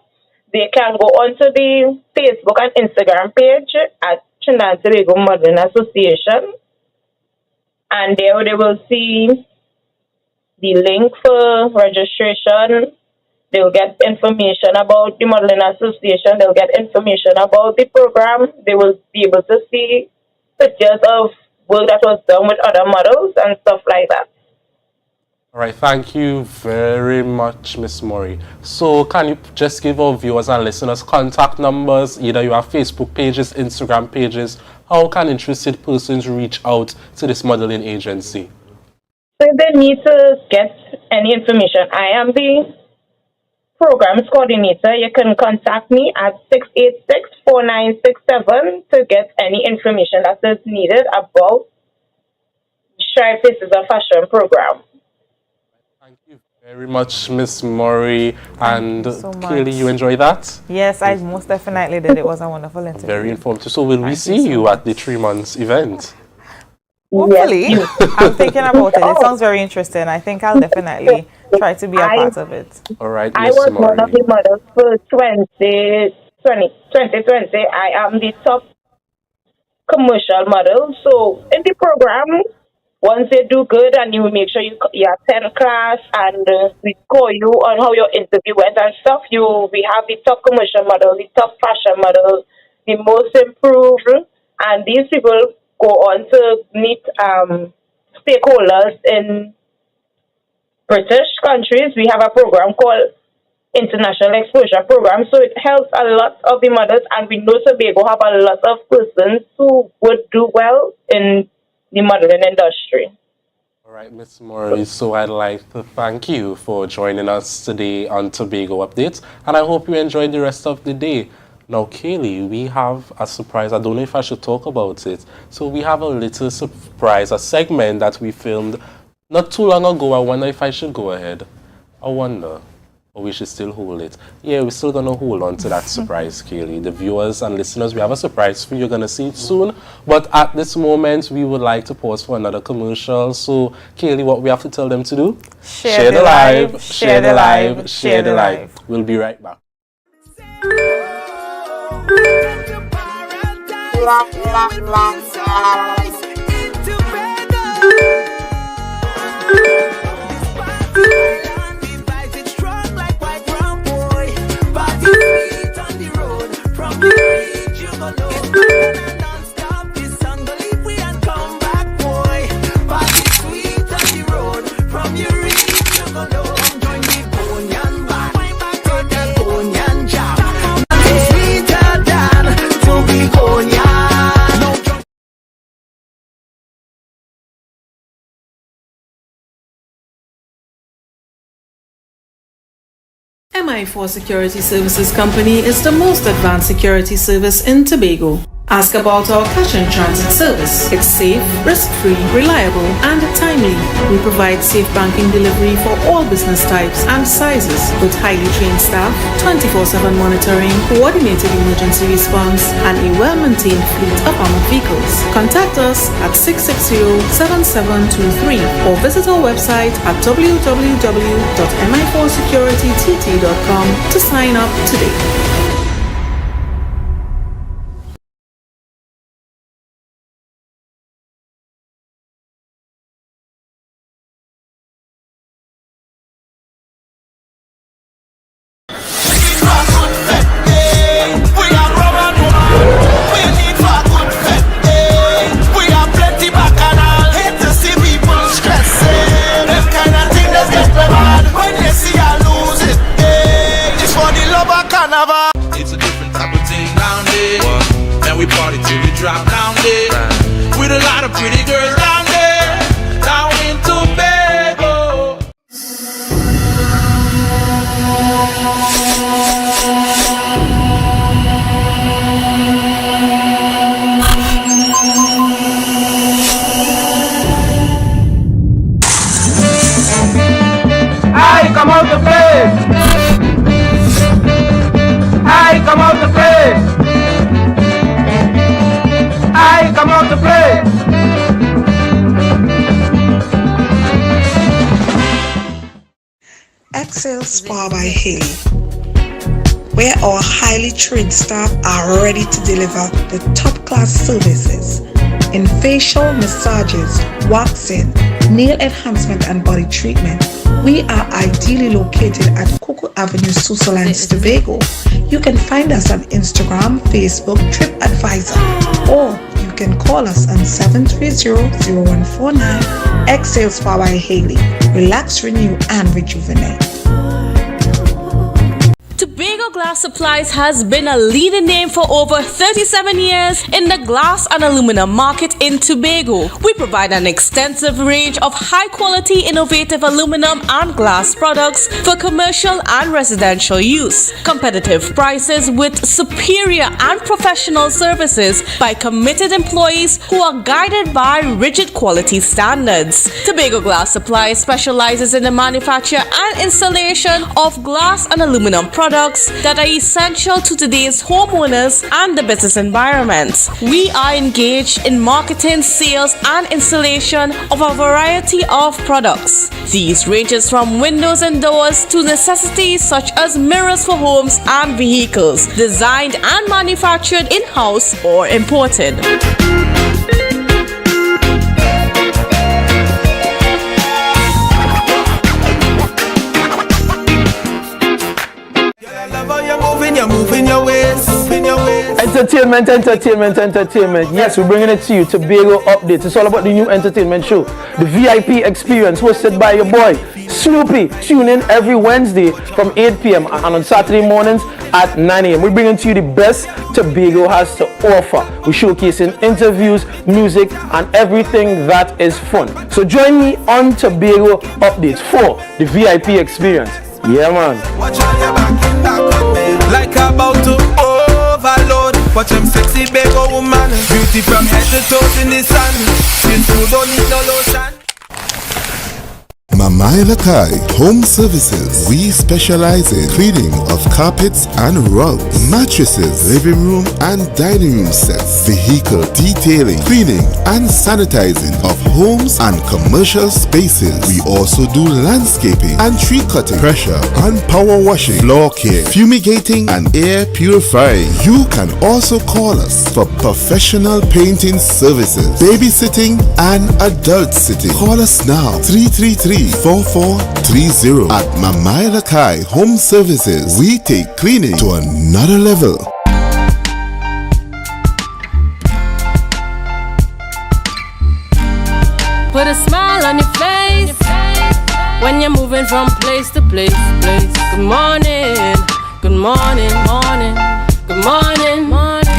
They can go onto the Facebook and Instagram page at Trinidad and Tobago Modeling Association, and there they will see the link for registration. They'll get information about the Modeling Association. They'll get information about the program. They will be able to see pictures of work that was done with other models and stuff like that. All right, thank you very much, Miss Murray. So can you just give our viewers and listeners contact numbers? Either you have Facebook pages, Instagram pages. How can interested persons reach out to this modeling agency? So if they need to get any information, I am the programs coordinator. You can contact me at 686-4967 to get any information that is needed about Strive Faces of Fashion program. Thank you very much, Miss Murray. And so clearly you enjoyed that? Yes, I most definitely did. It was a wonderful interview. Very informative. So will we see you at the 3 months event? Hopefully. I'm thinking about it. It sounds very interesting. I think I'll definitely try to be a part of it. All right, I was one of the models for 2020. I am the top commercial model. So in the program, once they do good and you make sure you attend class and we score you on how your interview went and stuff, we have the top commercial model, the top fashion model, the most improved, and these people go on to meet stakeholders in British countries. We have a program called International Exposure Program, so it helps a lot of the models, and we know Tobago have a lot of persons who would do well in the modeling industry. All right, Ms. Murray, so I'd like to thank you for joining us today on Tobago Updates, and I hope you enjoyed the rest of the day. Now, Kaylee, we have a surprise. I don't know if I should talk about it. So we have a little surprise, a segment that we filmed not too long ago. I wonder if I should go ahead. I wonder. Or we should still hold it. Yeah, we're still going to hold on to that surprise, Kaylee. The viewers and listeners, we have a surprise for you. You're going to see it soon. But at this moment, we would like to pause for another commercial. So, Kaylee, what we have to tell them to do? Share the live, share the live, share the live. We'll be right back. MI4 Security Services Company is the most advanced security service in Tobago. Ask about our cash and transit service. It's safe, risk-free, reliable, and timely. We provide safe banking delivery for all business types and sizes with highly trained staff, 24/7 monitoring, coordinated emergency response, and a well-maintained fleet of armored vehicles. Contact us at 660-7723 or visit our website at www.mi4securitytt.com to sign up today. It's a different type of thing down there. And we party till we drop down there. With a lot of pretty girls down there. Down in Tobago. I come out to play. I come out to play. I come out to play. Excel Spa by Haley, where our highly trained staff are ready to deliver the top class services in facial massages, waxing, nail enhancement and body treatment. We are ideally located at Coco Avenue, Susalands, Tobago. You can find us on Instagram, Facebook, TripAdvisor, or you can call us on 730-0149. Excel Spa by Haley. Relax, renew, and rejuvenate. Tobago Glass Supplies has been a leading name for over 37 years in the glass and aluminum market in Tobago. We provide an extensive range of high-quality, innovative aluminum and glass products for commercial and residential use. Competitive prices with superior and professional services by committed employees who are guided by rigid quality standards. Tobago Glass Supplies specializes in the manufacture and installation of glass and aluminum products that are essential to today's homeowners and the business environment. We are engaged in marketing, sales, and installation of a variety of products. These ranges from windows and doors to necessities such as mirrors for homes and vehicles, designed and manufactured in-house or imported. You're moving your ways, Entertainment. Yes, we're bringing it to you. Tobago Updates. It's all about the new entertainment show, the VIP Experience, hosted by your boy Snoopy. Tune in every Wednesday from 8 p.m. and on Saturday mornings at 9 a.m. We're bringing to you the best Tobago has to offer. We're showcasing interviews, music, and everything that is fun. So join me on Tobago Updates for the VIP Experience. Yeah, man. watch on your back in back on me. Like about to overload. Watch them sexy Bago woman. Beauty from head to toes in the sun. Skin food don't need no lotion. Mamai Lakai Home Services. We specialize in cleaning of carpets and rugs, mattresses, living room and dining room sets, vehicle detailing, cleaning and sanitizing of homes and commercial spaces. We also do landscaping and tree cutting, pressure and power washing, floor care, fumigating and air purifying. You can also call us for professional painting services, babysitting and adult sitting. Call us now 333-4430 at Mamai Lakai Home Services. We take cleaning to another level. Put a smile on your face when you're moving from place to place. Good morning, good morning, morning, good morning, morning.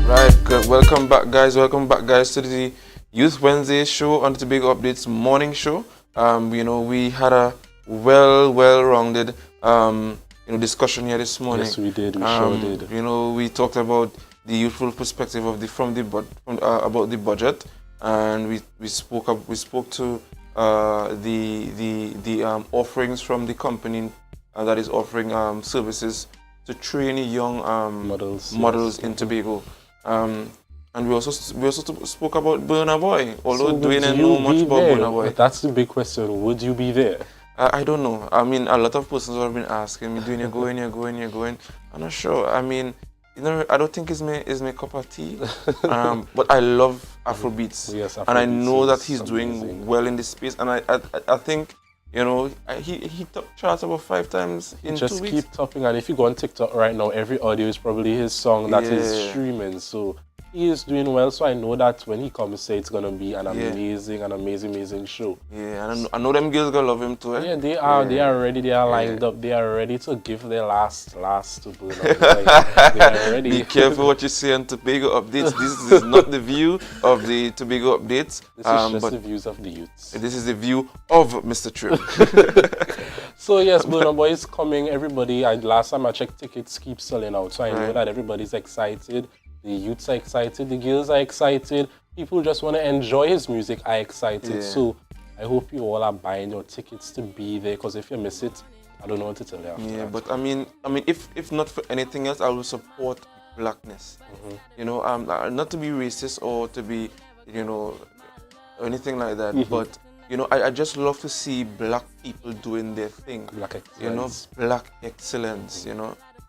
Right, good. Welcome back, guys. To the Youth Wednesday show on the Tobago Updates morning show. We had a well-rounded discussion here this morning. Yes, we did. We sure did. We talked about the youthful perspective of about the budget, and we spoke to the offerings from the company that is offering services to train young models in Tobago. And we also spoke about Burna Boy, although Dwayne didn't know much about Burna Boy. But that's the big question. Would you be there? I don't know. I mean, a lot of persons have been asking me, Dwayne, you're going. I'm not sure. I mean, I don't think it's my cup of tea. But I love Afrobeats. Yes, Afrobeats, and I know that he's doing well in this space. And I think, he topped charts about 5 times in 2 weeks. Just keep topping. And if you go on TikTok right now, every audio is probably his song that is streaming. So he is doing well. So I know that when he comes, say it's gonna be an amazing show. Yeah, and I know them girls gonna love him too. Yeah, they are. They are ready. They are lined up. They are ready to give their last to Burna. They are ready. Be careful what you say on Tobago Updates. This is not the view of the Tobago Updates. This is just the views of the youths. This is the view of Mr. Tripp. So yes, Burna Boy is coming. Everybody, last time I checked, tickets keep selling out. So I know that everybody's excited. The youths are excited. The girls are excited. People just want to enjoy his music. Are excited. Yeah. So I hope you all are buying your tickets to be there. Because if you miss it, I don't know what to tell you after that. But I mean, if not for anything else, I will support blackness. Not to be racist or to be, anything like that. But I just love to see black people doing their thing. Black excellence. Black excellence.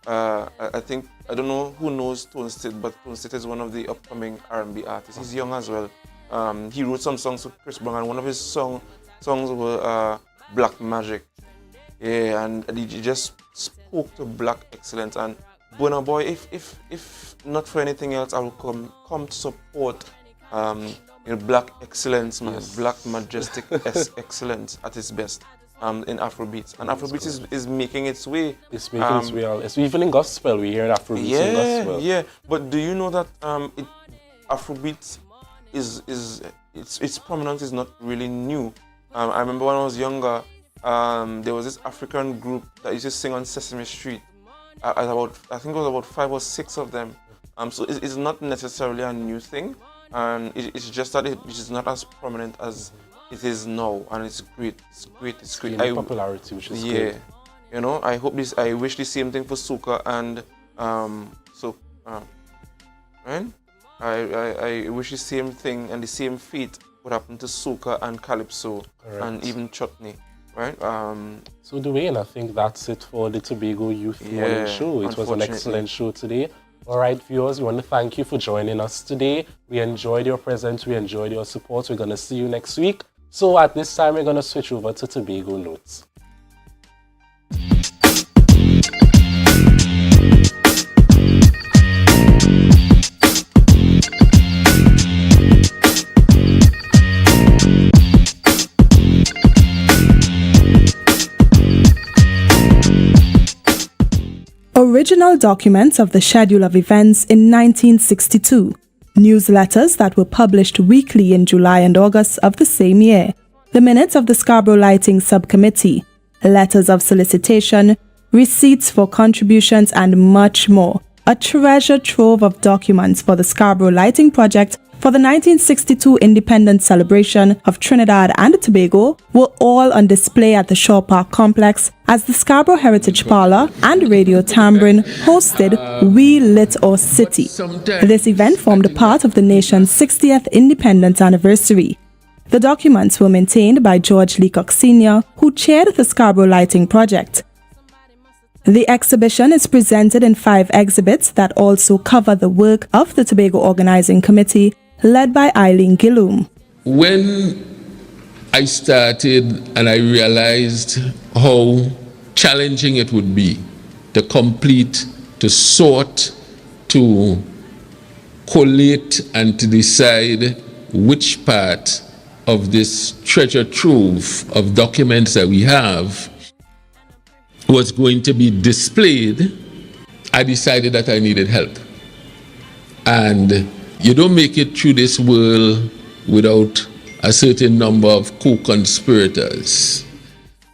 I think, I don't know who knows Tone State, but Tone State is one of the upcoming R&B artists. He's young as well. He wrote some songs with Chris Brown, and one of his songs were Black Magic. Yeah, and he just spoke to black excellence. And Burna Boy, if not for anything else, I will come to support black excellence, man. Yes. Black majestic excellence at its best. In Afrobeats, and Afrobeats is making its way. It's making its way out. It's even in gospel, we hear Afrobeats in gospel. Yeah. But do you know that Afrobeats its prominence is not really new? I remember when I was younger, there was this African group that used to sing on Sesame Street. I think it was about 5 or 6 of them. So it's not necessarily a new thing, and it's just that it is not as prominent as it is now, and it's great. It's great. Popularity, which is great. I wish the same thing for soca and right? I wish the same thing and the same fate would happen to soca and calypso. Correct. And even chutney, right? So Dwayne, I think that's it for the Tobago Youth Morning Show. It was an excellent show today. All right, viewers, we want to thank you for joining us today. We enjoyed your presence. We enjoyed your support. We're going to see you next week. So at this time, we're going to switch over to Tobago Notes. Original documents of the schedule of events in 1962. Newsletters that were published weekly in July and August of the same year, the minutes of the Scarborough Lighting Subcommittee, letters of solicitation, receipts for contributions, and much more. A treasure trove of documents for the Scarborough Lighting Project for the 1962 Independence Celebration of Trinidad and Tobago were all on display at the Shaw Park Complex as the Scarborough Heritage Parlour and Radio Tambourine hosted We Lit Our City. This event formed a part of the nation's 60th independence anniversary. The documents were maintained by George Leacock Sr., who chaired the Scarborough Lighting Project. The exhibition is presented in 5 exhibits that also cover the work of the Tobago Organizing Committee, led by Eileen Gilloom. When I started and I realized how challenging it would be to complete, to sort, to collate, and to decide which part of this treasure trove of documents that we have was going to be displayed, I decided that I needed help. And you don't make it through this world without a certain number of co-conspirators.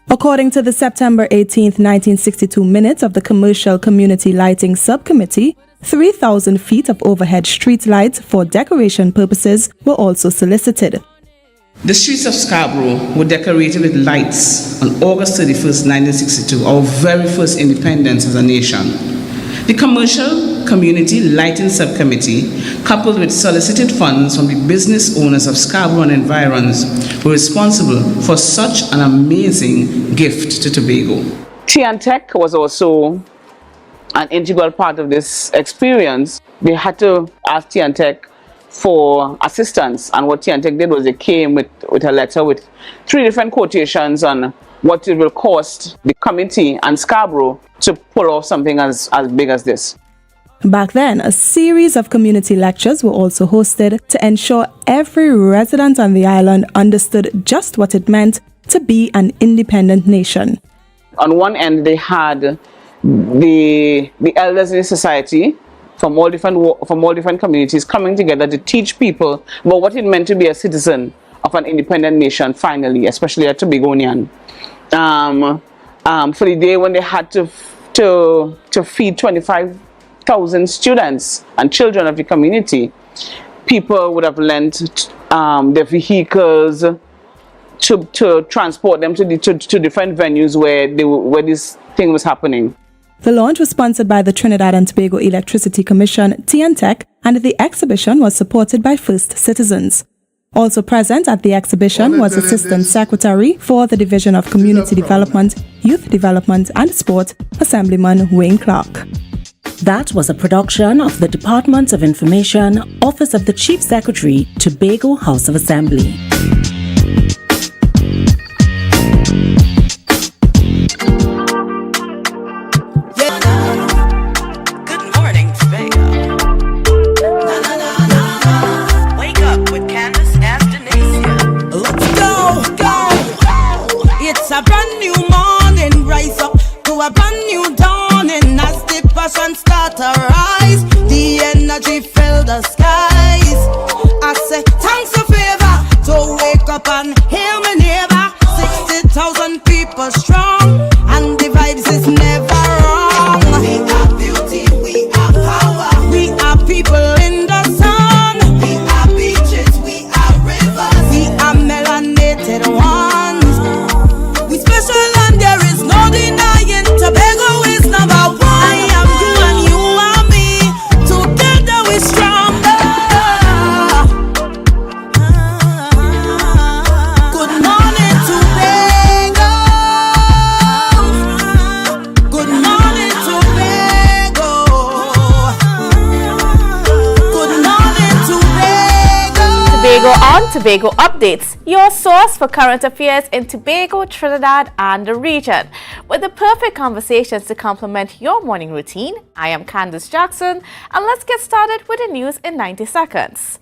According to the September 18, 1962 minutes of the Commercial Community Lighting Subcommittee, 3,000 feet of overhead street lights for decoration purposes were also solicited. The streets of Scarborough were decorated with lights on August 31st, 1962, our very first independence as a nation. The Commercial Community Lighting Subcommittee, coupled with solicited funds from the business owners of Scarborough and environs, were responsible for such an amazing gift to Tobago. Tech was also an integral part of this experience. They had to ask Tech for assistance, and what Tech did was they came with a letter with 3 different quotations on what it will cost the committee and Scarborough to pull off something as big as this. Back then, a series of community lectures were also hosted to ensure every resident on the island understood just what it meant to be an independent nation. On one end, they had the elders in the society from all different communities coming together to teach people about what it meant to be a citizen of an independent nation, finally, especially a Tobagonian. For the day when they had to feed 25,000 students and children of the community, people would have lent their vehicles to transport them to different venues where this thing was happening. The launch was sponsored by the Trinidad and Tobago Electricity Commission, TNTEC, and the exhibition was supported by First Citizens. Also present at the exhibition was Assistant Secretary for the Division of Community Development, Youth Development and Sport, Assemblyman Wayne Clark. That was a production of the Department of Information, Office of the Chief Secretary, Tobago House of Assembly. A brand new morning, rise up to a brand new dawning. As the passion start to rise, the energy fill the skies. I say thanks a favor to wake up and hear me neighbor. 60,000 people strong, and the vibes is never wrong. We are beauty, we are power, we are people in the sun. We are beaches, we are rivers, we are melanated ones. Special and there is no denying Tobago is number one. I am you and you are me. Together we're stronger. Good morning Tobago. Good morning Tobago. Good morning Tobago. Tobago on Tobago Updates, your source for current affairs in Tobago, Trinidad and the region. With the perfect conversations to complement your morning routine, I am Candace Jackson, and let's get started with the news in 90 seconds.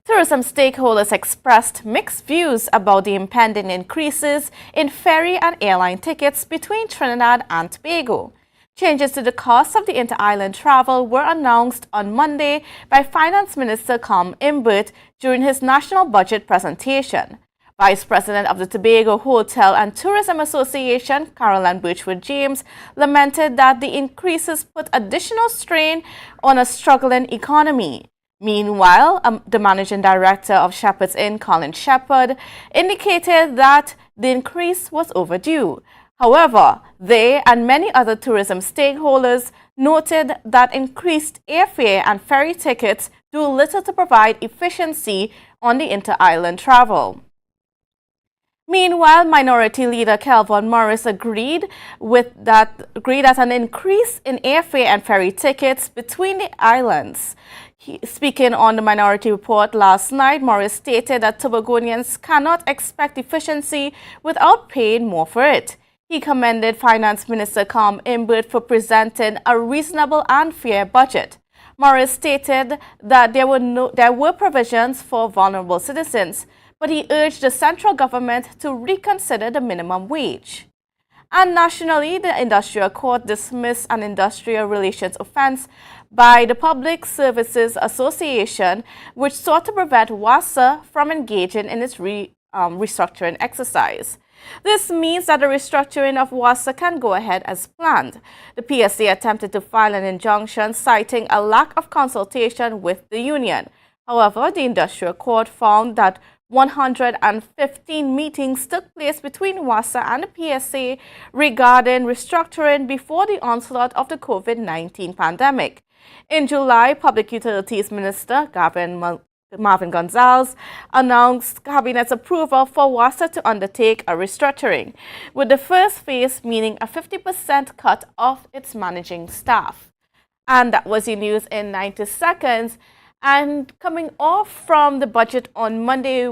Tourism stakeholders expressed mixed views about the impending increases in ferry and airline tickets between Trinidad and Tobago. Changes to the cost of the inter-island travel were announced on Monday by Finance Minister Com Imbert during his national budget presentation. Vice President of the Tobago Hotel and Tourism Association, Caroline Birchwood James, lamented that the increases put additional strain on a struggling economy. Meanwhile, the managing director of Shepherd's Inn, Colin Shepherd, indicated that the increase was overdue. However, they and many other tourism stakeholders noted that increased airfare and ferry tickets do little to provide efficiency on the inter-island travel. Meanwhile, Minority Leader Kelvin Morris agreed that an increase in airfare and ferry tickets between the islands. Speaking on the Minority Report last night, Morris stated that Tobagonians cannot expect efficiency without paying more for it. He commended Finance Minister Com Imbert for presenting a reasonable and fair budget. Morris stated that there were provisions for vulnerable citizens, but he urged the central government to reconsider the minimum wage. And nationally, the Industrial Court dismissed an industrial relations offense by the Public Services Association, which sought to prevent WASA from engaging in its restructuring exercise. This means that the restructuring of WASA can go ahead as planned. The PSA attempted to file an injunction citing a lack of consultation with the union. However, the Industrial Court found that 115 meetings took place between WASA and the PSA regarding restructuring before the onslaught of the COVID-19 pandemic. In July, Public Utilities Minister Marvin Gonzalez announced Cabinet's approval for WASA to undertake a restructuring, with the first phase meaning a 50% cut of its managing staff. And that was the news in 90 seconds. And coming off from the budget on Monday,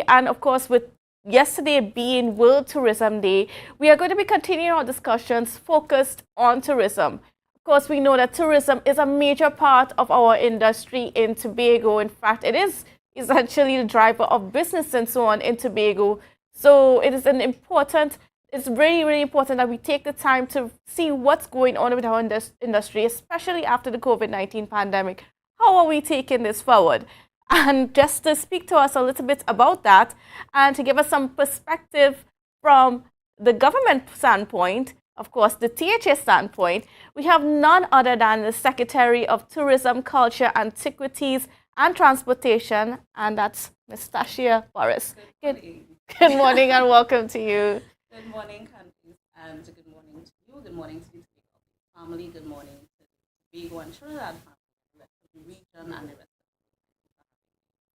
and of course with yesterday being World Tourism Day, we are going to be continuing our discussions focused on tourism. Of course, we know that tourism is a major part of our industry in Tobago. In fact, it is essentially the driver of business and so on in Tobago. So it is it's really, really important that we take the time to see what's going on with our industry, especially after the COVID-19 pandemic. How are we taking this forward? And just to speak to us a little bit about that and to give us some perspective from the government standpoint, of course, the THA standpoint, we have none other than the Secretary of Tourism, Culture, Antiquities and Transportation, and that's Ms. Tashia Boris. Good morning and welcome to you. Good morning, Candice, and good morning to you. Good morning to the family. Good morning to Tobago and Trinidad family. Region and the rest.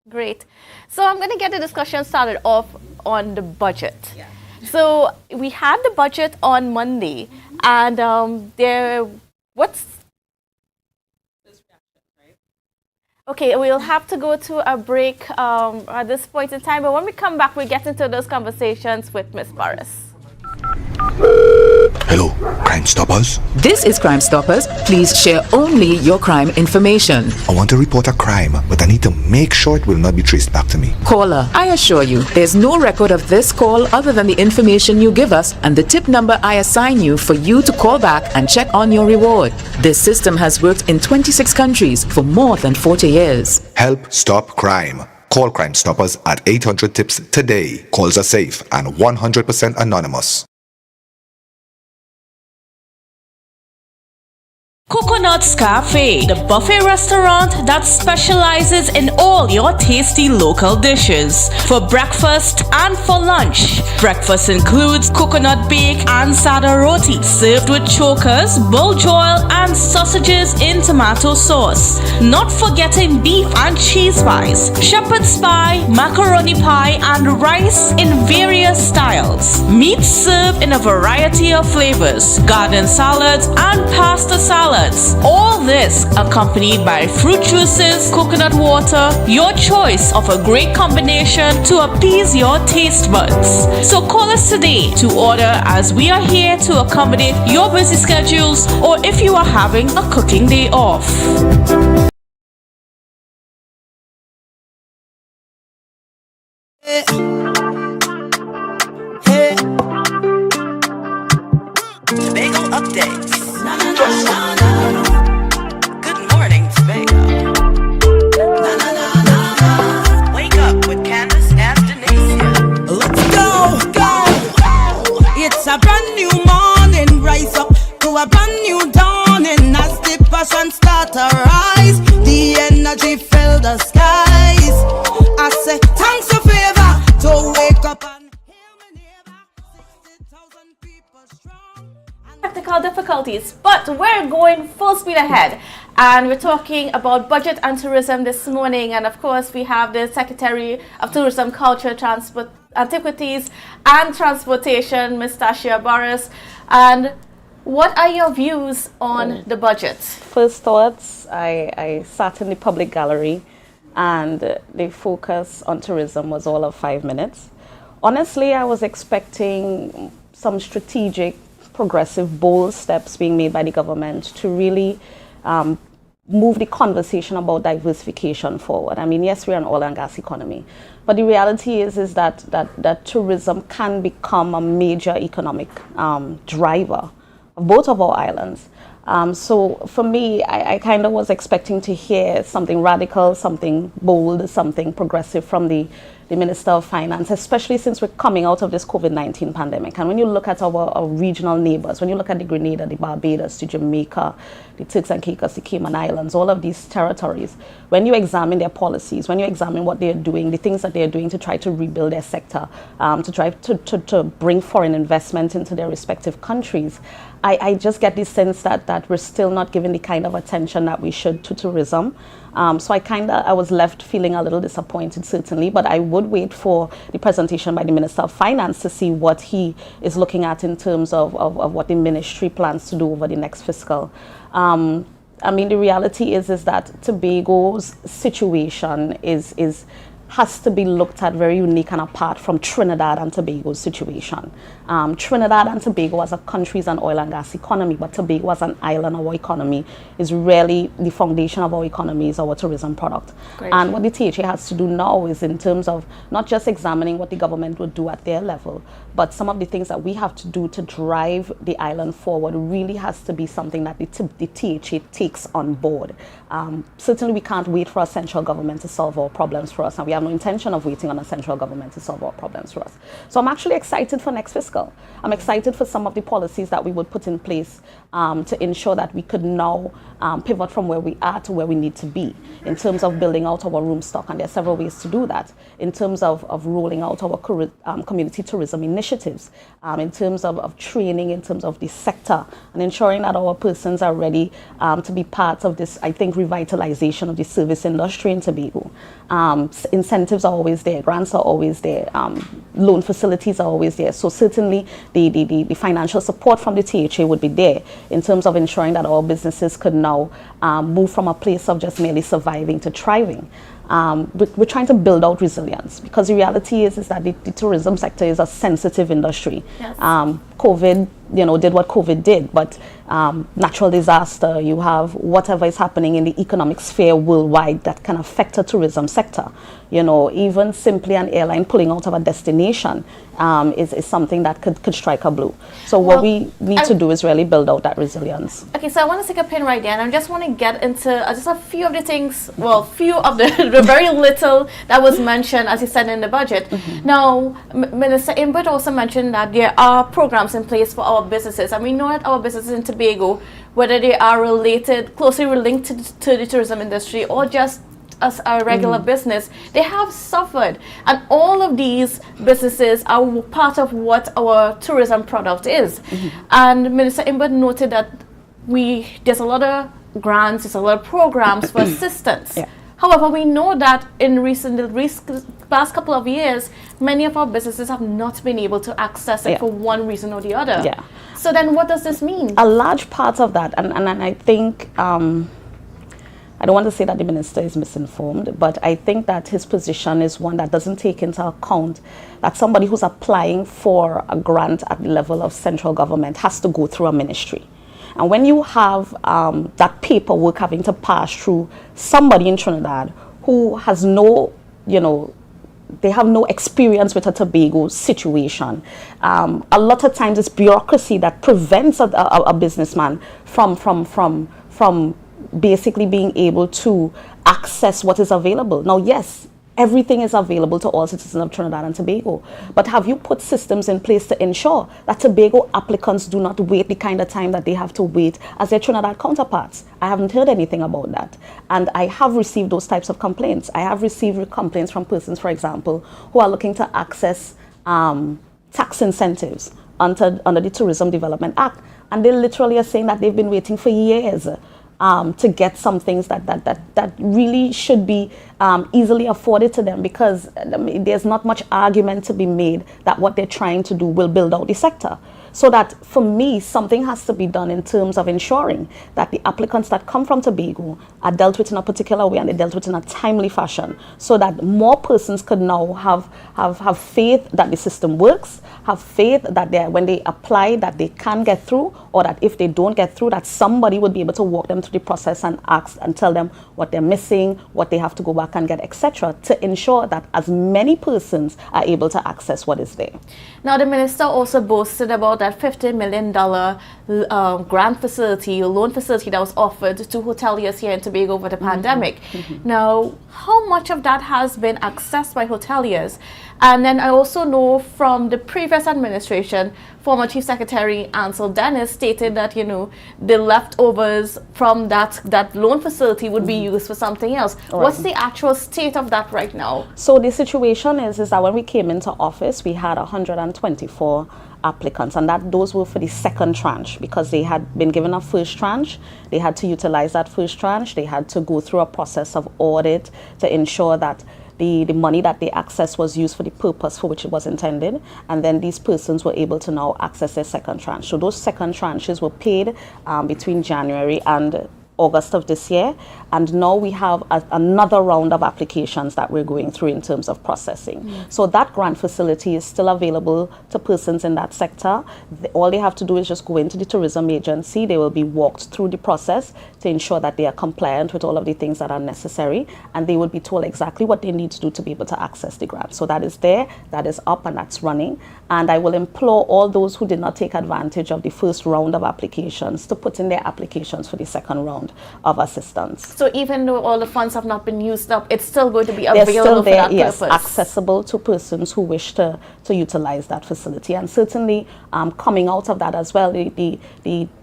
Great. So I'm going to get the discussion started off on the budget. Yeah. So we had the budget on Monday, and Okay, we'll have to go to a break at this point in time, but when we come back, we get into those conversations with Ms. Boris. Hello, Crime Stoppers? This is Crime Stoppers. Please share only your crime information. I want to report a crime, but I need to make sure it will not be traced back to me. Caller, I assure you, there's no record of this call other than the information you give us and the tip number I assign you for you to call back and check on your reward. This system has worked in 26 countries for more than 40 years. Help stop crime. Call Crime Stoppers at 800-TIPS today. Calls are safe and 100% anonymous. Coconut's Cafe, the buffet restaurant that specializes in all your tasty local dishes. For breakfast and for lunch. Breakfast includes coconut bake and sada roti, served with chokers, bull joil, and sausages in tomato sauce. Not forgetting beef and cheese pies, shepherd's pie, macaroni pie, and rice in various styles. Meat served in a variety of flavors, garden salads, and pasta salads. All this accompanied by fruit juices, coconut water, your choice of a great combination to appease your taste buds. So call us today to order, as we are here to accommodate your busy schedules or if you are having a cooking day off. Tobago updates. Good morning, Tobago. Wake up with Candace and Denicia. Let's go. It's a brand new morning. Rise up to a brand new dawning. As the passion start to rise, the energy fill the skies. I say thanks for favor to wake up and technical difficulties, but we're going full speed ahead, and we're talking about budget and tourism this morning. And of course, we have the Secretary of Tourism, Culture, Transport, Antiquities and Transportation, Ms. Tashia Boris. And what are your views on the budget? First thoughts, I sat in the public gallery, and the focus on tourism was all of 5 minutes. Honestly, I was expecting some strategic, progressive, bold steps being made by the government to really move the conversation about diversification forward. I mean, yes, we're an oil and gas economy, but the reality is that tourism can become a major economic driver of both of our islands. So for me, I kind of was expecting to hear something radical, something bold, something progressive from the Minister of Finance, especially since we're coming out of this COVID-19 pandemic. And when you look at our regional neighbors, when you look at the Grenada, the Barbados, the Jamaica, the Turks and Caicos, the Cayman Islands, all of these territories, when you examine their policies, when you examine what they're doing, the things that they're doing to try to rebuild their sector, to try to bring foreign investment into their respective countries, I just get this sense that we're still not giving the kind of attention that we should to tourism. So I was left feeling a little disappointed, certainly, but I would wait for the presentation by the Minister of Finance to see what he is looking at in terms of what the ministry plans to do over the next fiscal. I mean, the reality is that Tobago's situation has to be looked at very unique and apart from Trinidad and Tobago's situation. Trinidad and Tobago as a country is an oil and gas economy, but Tobago as an island, our economy is really the foundation of our economy is our tourism product. Great. And what the THA has to do now is in terms of not just examining what the government would do at their level, but some of the things that we have to do to drive the island forward really has to be something that the THA takes on board. Certainly we can't wait for a central government to solve our problems for us, and we have no intention of waiting on a central government to solve our problems for us. So I'm actually excited for next fiscal. I'm excited for some of the policies that we would put in place to ensure that we could now pivot from where we are to where we need to be in terms of building out our room stock, and there are several ways to do that, in terms of rolling out our community tourism initiatives, in terms of training, in terms of the sector, and ensuring that our persons are ready to be part of this, I think, revitalization of the service industry in Tobago. Incentives are always there, grants are always there, loan facilities are always there. So certainly the financial support from the THA would be there in terms of ensuring that our businesses could now move from a place of just merely surviving to thriving. We're trying to build out resilience, because the reality is that the tourism sector is a sensitive industry. Yes. COVID, did what COVID did, but natural disaster, you have whatever is happening in the economic sphere worldwide that can affect the tourism sector. Even simply an airline pulling out of a destination is something that could strike a blow. So what we need to do is really build out that resilience. Okay, so I want to take a pin right there, and I just want to get into just a few of the things, few of the very little that was mentioned, as you said, in the budget. Now, Minister Imbert also mentioned that there are programs in place for our businesses, and we know that our businesses in Tobago, whether they are closely linked to the tourism industry or just as a regular business, they have suffered, and all of these businesses are part of what our tourism product is. And Minister Imbert noted that there's a lot of grants, there's a lot of programs for assistance. However, we know that in the past couple of years, many of our businesses have not been able to access it for one reason or the other. So then what does this mean? A large part of that, and I think, I don't want to say that the minister is misinformed, but I think that his position is one that doesn't take into account that somebody who's applying for a grant at the level of central government has to go through a ministry. And when you have that paperwork having to pass through somebody in Trinidad who has they have no experience with a Tobago situation, a lot of times it's bureaucracy that prevents a businessman from basically being able to access what is available. Now, yes, everything is available to all citizens of Trinidad and Tobago, but have you put systems in place to ensure that Tobago applicants do not wait the kind of time that they have to wait as their Trinidad counterparts? I haven't heard anything about that, and I have received those types of complaints. I have received complaints from persons, for example, who are looking to access tax incentives under the Tourism Development Act, and they literally are saying that they've been waiting for years to get some things that really should be easily afforded to them, because there's not much argument to be made that what they're trying to do will build out the sector. So that, for me, something has to be done in terms of ensuring that the applicants that come from Tobago are dealt with in a particular way, and they're dealt with in a timely fashion, so that more persons could now have faith that the system works, have faith that when they apply that they can get through, or that if they don't get through, that somebody would be able to walk them through through the process and ask and tell them what they're missing, what they have to go back and get, etc., to ensure that as many persons are able to access what is there. Now, the minister also boasted about that $50 million grant facility, loan facility that was offered to hoteliers here in Tobago over the pandemic. Now, how much of that has been accessed by hoteliers? And then I also know from the previous administration, former Chief Secretary Ansel Dennis stated that, you know, the leftovers from that loan facility would be used for something else. Right. What's the actual state of that right now? So the situation is that when we came into office, we had 124 applicants, and those were for the second tranche, because they had been given a first tranche. They had to utilize that first tranche. They had to go through a process of audit to ensure that the money that they accessed was used for the purpose for which it was intended, and then these persons were able to now access their second tranche. So those second tranches were paid between January and August of this year, and now we have another round of applications that we're going through in terms of processing. So that grant facility is still available to persons in that sector. All they have to do is just go into the tourism agency. They will be walked through the process to ensure that they are compliant with all of the things that are necessary, and they will be told exactly what they need to do to be able to access the grant. So that is there, that is up, and that's running. And I will implore all those who did not take advantage of the first round of applications to put in their applications for the second round of assistance. So even though all the funds have not been used up, it's still going to be They're available still there, for that yes, purpose? accessible to persons who wish to utilize that facility. And certainly coming out of that as well,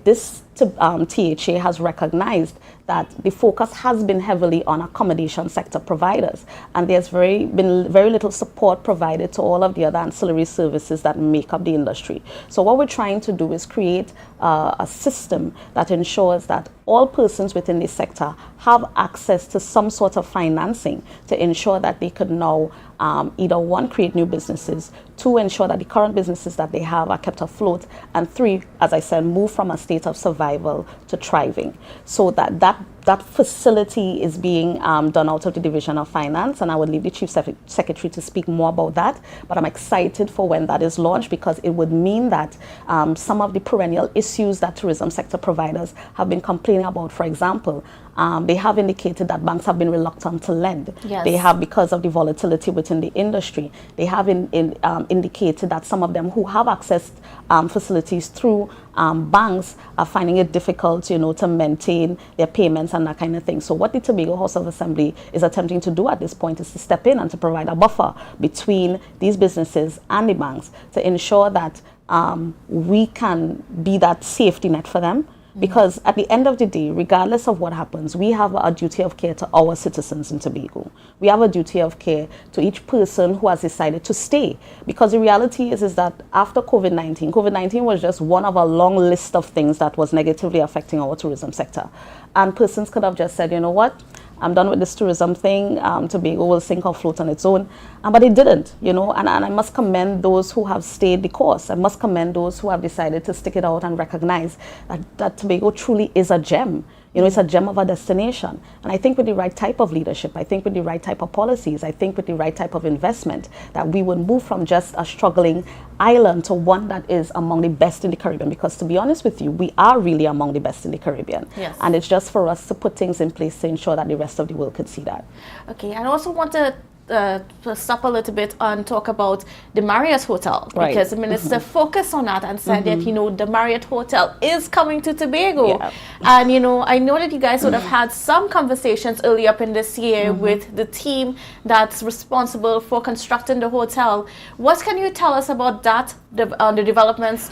this THA has recognized that the focus has been heavily on accommodation sector providers, and there's been very little support provided to all of the other ancillary services that make up the industry. So what we're trying to do is create a system that ensures that all persons within the sector have access to some sort of financing to ensure that they could now either one, create new businesses, two, ensure that the current businesses that they have are kept afloat, and three, as I said, move from a state of survival to thriving. So that facility is being done out of the Division of Finance, and I would leave the Chief Secretary to speak more about that. But I'm excited for when that is launched, because it would mean that some of the perennial issues that tourism sector providers have been complaining about, for example, they have indicated that banks have been reluctant to lend. Yes. They have, because of the volatility within the industry. They have indicated that some of them who have accessed facilities through banks are finding it difficult, to maintain their payments and that kind of thing. So what the Tobago House of Assembly is attempting to do at this point is to step in and to provide a buffer between these businesses and the banks to ensure that we can be that safety net for them. Because at the end of the day, regardless of what happens, we have a duty of care to our citizens in Tobago. We have a duty of care to each person who has decided to stay. Because the reality is that after COVID-19 was just one of a long list of things that was negatively affecting our tourism sector. And persons could have just said, you know what, I'm done with this tourism thing, Tobago will sink or float on its own. But it didn't, and I must commend those who have stayed the course. I must commend those who have decided to stick it out and recognize that Tobago truly is a gem. It's a gem of a destination. And I think with the right type of leadership, I think with the right type of policies, I think with the right type of investment, that we would move from just a struggling island to one that is among the best in the Caribbean. Because to be honest with you, we are really among the best in the Caribbean. Yes. And it's just for us to put things in place to ensure that the rest of the world could see that. Okay, and I also want to stop a little bit and talk about the Marriott Hotel, Right. because the minister focused on that and said that the Marriott Hotel is coming to Tobago. Yeah. And I know that you guys would have had some conversations early up in this year with the team that's responsible for constructing the hotel. What can you tell us about that, the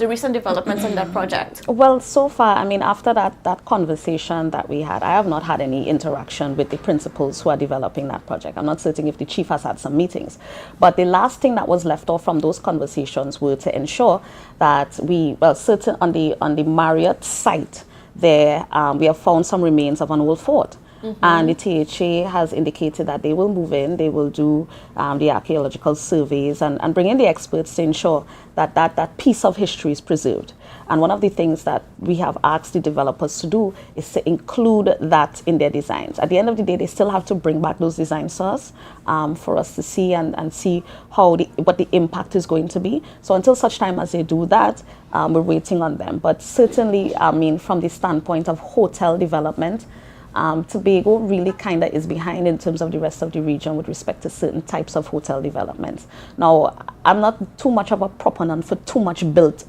recent developments in that project? Well, so far, after that conversation that we had, I have not had any interaction with the principals who are developing that project. I'm not certain if the chief has had some meetings. But the last thing that was left off from those conversations were to ensure that certain on the Marriott site there, we have found some remains of an old fort. And the THA has indicated that they will move in, they will do the archaeological surveys and bring in the experts to ensure that piece of history is preserved. And one of the things that we have asked the developers to do is to include that in their designs. At the end of the day, they still have to bring back those designs to us for us to see and see how what the impact is going to be. So until such time as they do that, we're waiting on them. But certainly, I mean, from the standpoint of hotel development, Tobago really kind of is behind in terms of the rest of the region with respect to certain types of hotel developments. Now, I'm not too much of a proponent for too much built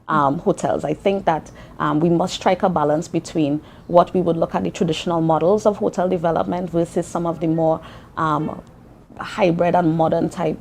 hotels. I think that we must strike a balance between what we would look at the traditional models of hotel development versus some of the more hybrid and modern type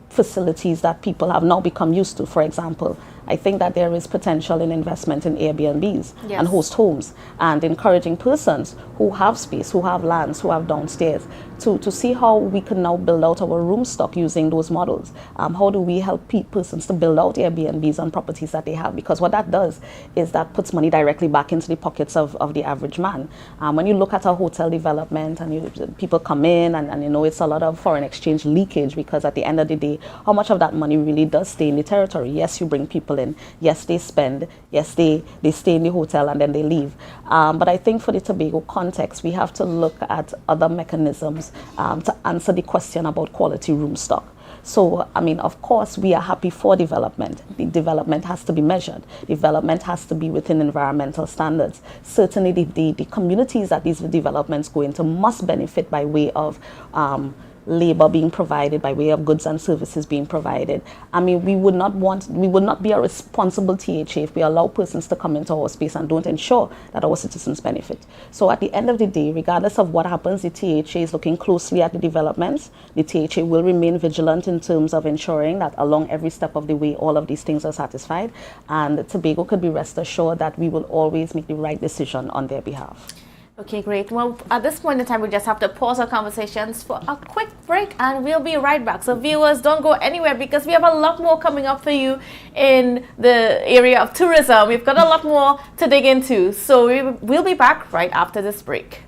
facilities that people have now become used to. For example, I think that there is potential in investment in Airbnbs and host homes, and encouraging persons who have space, who have lands, who have downstairs to see how we can now build out our room stock using those models. How do we help persons to build out Airbnbs on properties that they have? Because what that does is that puts money directly back into the pockets of the average man. When you look at a hotel development and people come in and you know it's a lot of foreign exchange leakage, because at the end of the day, how much of that money really does stay in the territory? Yes, you bring people in. Yes, they spend. Yes, they stay in the hotel and then they leave. But I think for the Tobago context, we have to look at other mechanisms to answer the question about quality room stock. So, I mean, of course, we are happy for development. The development has to be measured. Development has to be within environmental standards. Certainly, the communities that these developments go into must benefit by way of labor being provided, by way of goods and services being provided. I mean, we would not be a responsible THA if we allow persons to come into our space and don't ensure that our citizens benefit. So at the end of the day, regardless of what happens, the THA is looking closely at the developments. The THA will remain vigilant in terms of ensuring that along every step of the way, all of these things are satisfied. And Tobago could be rest assured that we will always make the right decision on their behalf. Okay, great. Well, at this point in time, we just have to pause our conversations for a quick break and we'll be right back. So viewers, don't go anywhere because we have a lot more coming up for you in the area of tourism. We've got a lot more to dig into. So we'll be back right after this break.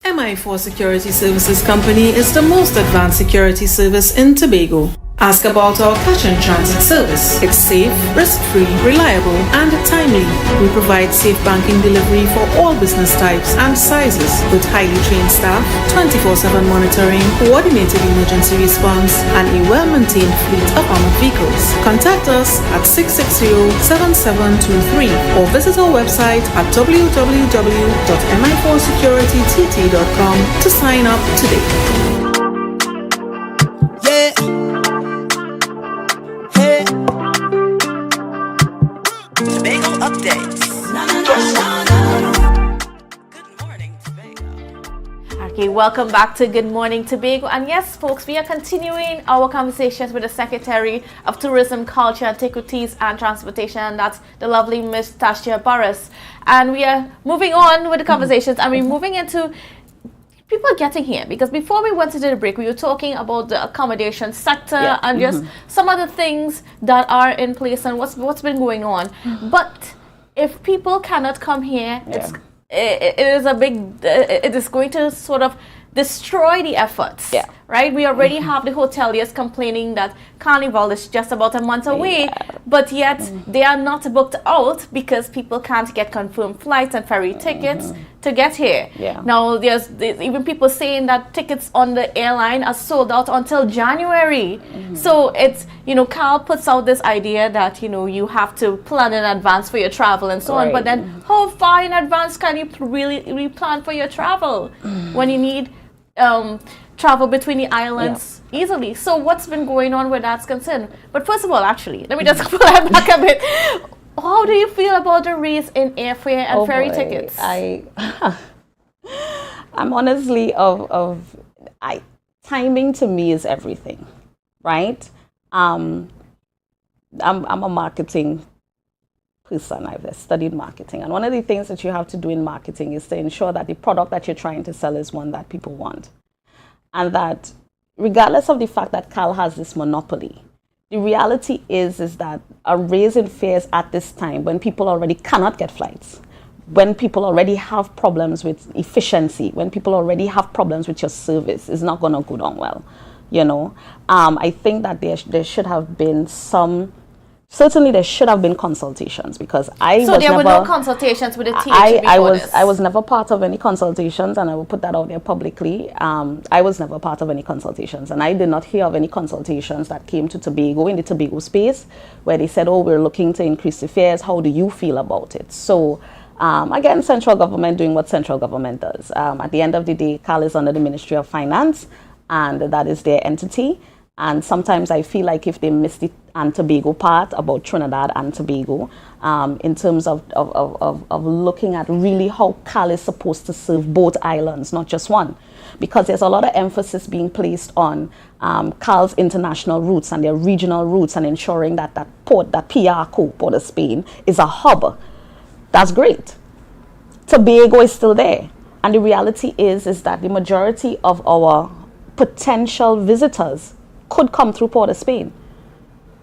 MI4 Security Services Company is the most advanced security service in Tobago. Ask about our cash and transit service. It's safe, risk-free, reliable, and timely. We provide safe banking delivery for all business types and sizes with highly trained staff, 24/7 monitoring, coordinated emergency response, and a well-maintained fleet of armored vehicles. Contact us at 660-7723 or visit our website at www.mi4securitytt.com to sign up today. Okay, welcome back to Good Morning Tobago. And yes, folks, we are continuing our conversations with the Secretary of Tourism, Culture, Antiquities and Transportation, and that's the lovely Miss Tasha Burris. And we are moving on with the conversations, and we're moving into people getting here, because before we went into the break, we were talking about the accommodation sector and just some of the things that are in place and what's been going on. But if people cannot come here, it is going to sort of destroy the efforts, right? We already have the hoteliers complaining that Carnival is just about a month away, but yet they are not booked out because people can't get confirmed flights and ferry tickets to get here. Yeah. Now there's even people saying that tickets on the airline are sold out until January. So it's, Carl puts out this idea that, you have to plan in advance for your travel and so on, but then how far in advance can you really plan for your travel when you need travel between the islands easily? So what's been going on where that's concerned? But first of all, actually, let me just pull it back a bit. How do you feel about the raise in airfare and ferry tickets? I'm honestly timing to me is everything, right? I'm a marketing person. I've studied marketing, and one of the things that you have to do in marketing is to ensure that the product that you're trying to sell is one that people want, and that regardless of the fact that Cal has this monopoly, the reality is that a raise in fares at this time, when people already cannot get flights, when people already have problems with efficiency, when people already have problems with your service, is not going to go down well. I think that there should have been certainly there should have been consultations, because were no consultations with the THB I was never part of any consultations, and I will put that out there publicly. I was never part of any consultations, and I did not hear of any consultations that came to Tobago, in the Tobago space, where they said, we're looking to increase the fares. How do you feel about it? So again, central government doing what central government does. At the end of the day, Cal is under the Ministry of Finance, and that is their entity. And sometimes I feel like if they missed the and Tobago part about Trinidad and Tobago, in terms of looking at really how Cal is supposed to serve both islands, not just one. Because there's a lot of emphasis being placed on Cal's international routes and their regional routes, and ensuring that that port, that PRCO, Port of Spain, is a hub. That's great. Tobago is still there. And the reality is that the majority of our potential visitors could come through Port of Spain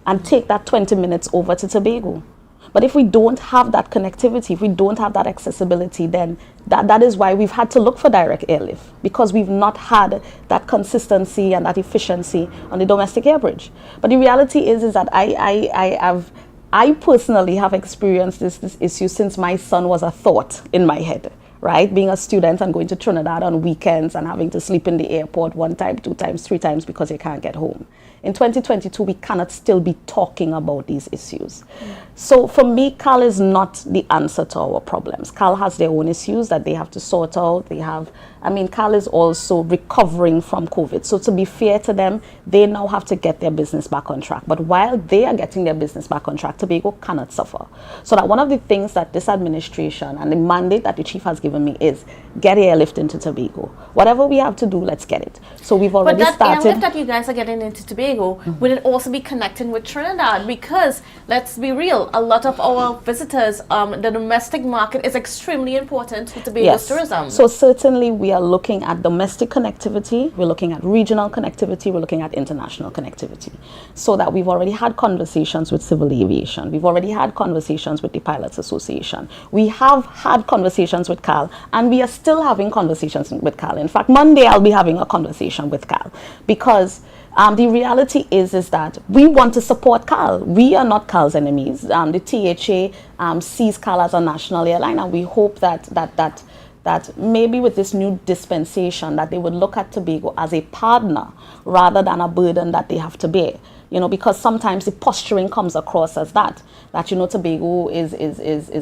and take that 20 minutes over to Tobago. But if we don't have that connectivity, if we don't have that accessibility, then that is why we've had to look for direct airlift, because we've not had that consistency and that efficiency on the domestic air bridge. But the reality is that I personally have experienced this issue since my son was a thought in my head, right? Being a student and going to Trinidad on weekends and having to sleep in the airport 1 time, 2 times, 3 times because you can't get home. In 2022, we cannot still be talking about these issues. So for me, Cal is not the answer to our problems. Cal has their own issues that they have to sort out. Cal is also recovering from COVID. So to be fair to them, they now have to get their business back on track. But while they are getting their business back on track, Tobago cannot suffer. So that one of the things that this administration and the mandate that the chief has given me is get airlift into Tobago. Whatever we have to do, let's get it. So we've already started. But that airlift that you guys are getting into Tobago, will it also be connecting with Trinidad? Because let's be real, a lot of our visitors, the domestic market is extremely important to Tobago's tourism. So certainly we are looking at domestic connectivity, we're looking at regional connectivity, we're looking at international connectivity. So that we've already had conversations with civil aviation, we've already had conversations with the Pilots Association, we have had conversations with Cal, and we are still having conversations with Cal. In fact, Monday I'll be having a conversation with Cal, because the reality is that we want to support Cal. We are not Cal's enemies. The THA sees Cal as a national airline, and we hope that maybe with this new dispensation that they would look at Tobago as a partner rather than a burden that they have to bear. Because sometimes the posturing comes across as that Tobago is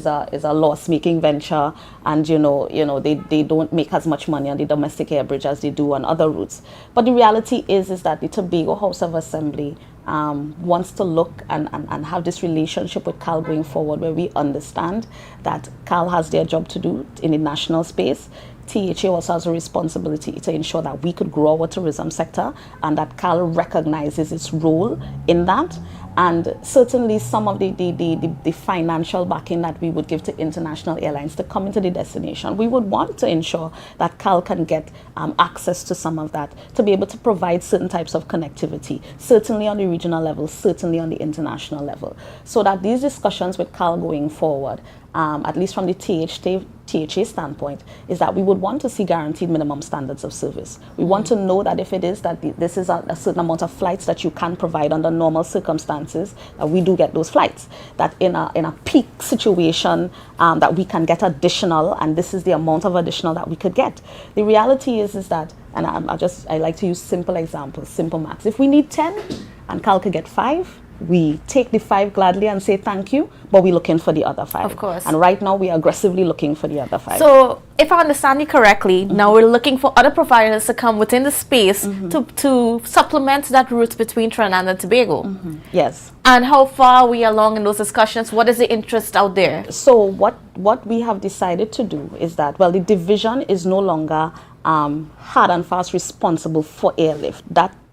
a loss-making venture, and they don't make as much money on the domestic air bridge as they do on other routes. But the reality is that the Tobago House of Assembly wants to look and have this relationship with Cal going forward, where we understand that Cal has their job to do in the national space. THA also has a responsibility to ensure that we could grow our tourism sector, and that Cal recognizes its role in that. And certainly some of the financial backing that we would give to international airlines to come into the destination, we would want to ensure that Cal can get access to some of that, to be able to provide certain types of connectivity, certainly on the regional level, certainly on the international level, so that these discussions with Cal going forward, at least from the THA THA standpoint is that we would want to see guaranteed minimum standards of service. We want to know that if it is that this is a certain amount of flights that you can provide under normal circumstances, that we do get those flights. That in a peak situation that we can get additional, and this is the amount of additional that we could get. The reality is that, and I like to use simple examples, simple maths. If we need 10 and Cal could get 5, we take the 5 gladly and say thank you, but we're looking for the other 5. Of course. And right now we are aggressively looking for the other 5. So, if I understand you correctly, now we're looking for other providers to come within the space to supplement that route between Trinidad and Tobago. Yes. And how far are we along in those discussions? What is the interest out there? So what we have decided to do is that, well, the division is no longer hard and fast responsible for airlift.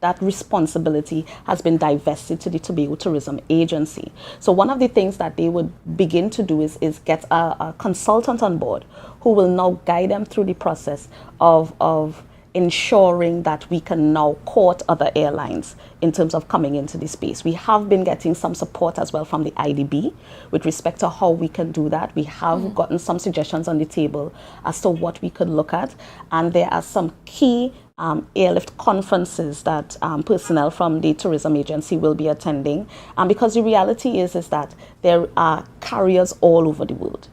That responsibility has been divested to the Tobago Tourism Agency. So one of the things that they would begin to do is get a consultant on board who will now guide them through the process of ensuring that we can now court other airlines in terms of coming into the space. We have been getting some support as well from the IDB with respect to how we can do that. We have gotten some suggestions on the table as to what we could look at, and there are some key airlift conferences that personnel from the tourism agency will be attending, because the reality is that there are carriers all over the world.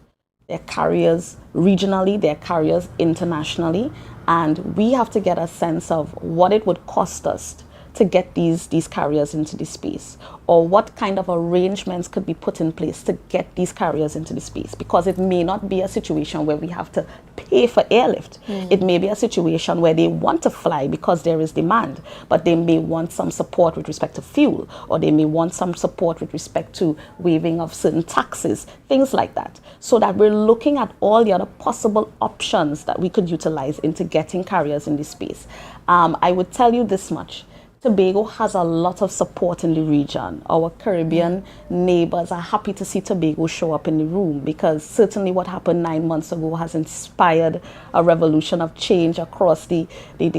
There are carriers regionally, there are carriers internationally, and we have to get a sense of what it would cost us to get these carriers into the space, or what kind of arrangements could be put in place to get these carriers into the space, because it may not be a situation where we have to pay for airlift. It may be a situation where they want to fly because there is demand, but they may want some support with respect to fuel, or they may want some support with respect to waiving of certain taxes, things like that. So that we're looking at all the other possible options that we could utilize into getting carriers in this space. I would tell you this much. Tobago has a lot of support in the region. Our Caribbean neighbors are happy to see Tobago show up in the room, because certainly what happened 9 months ago has inspired a revolution of change across the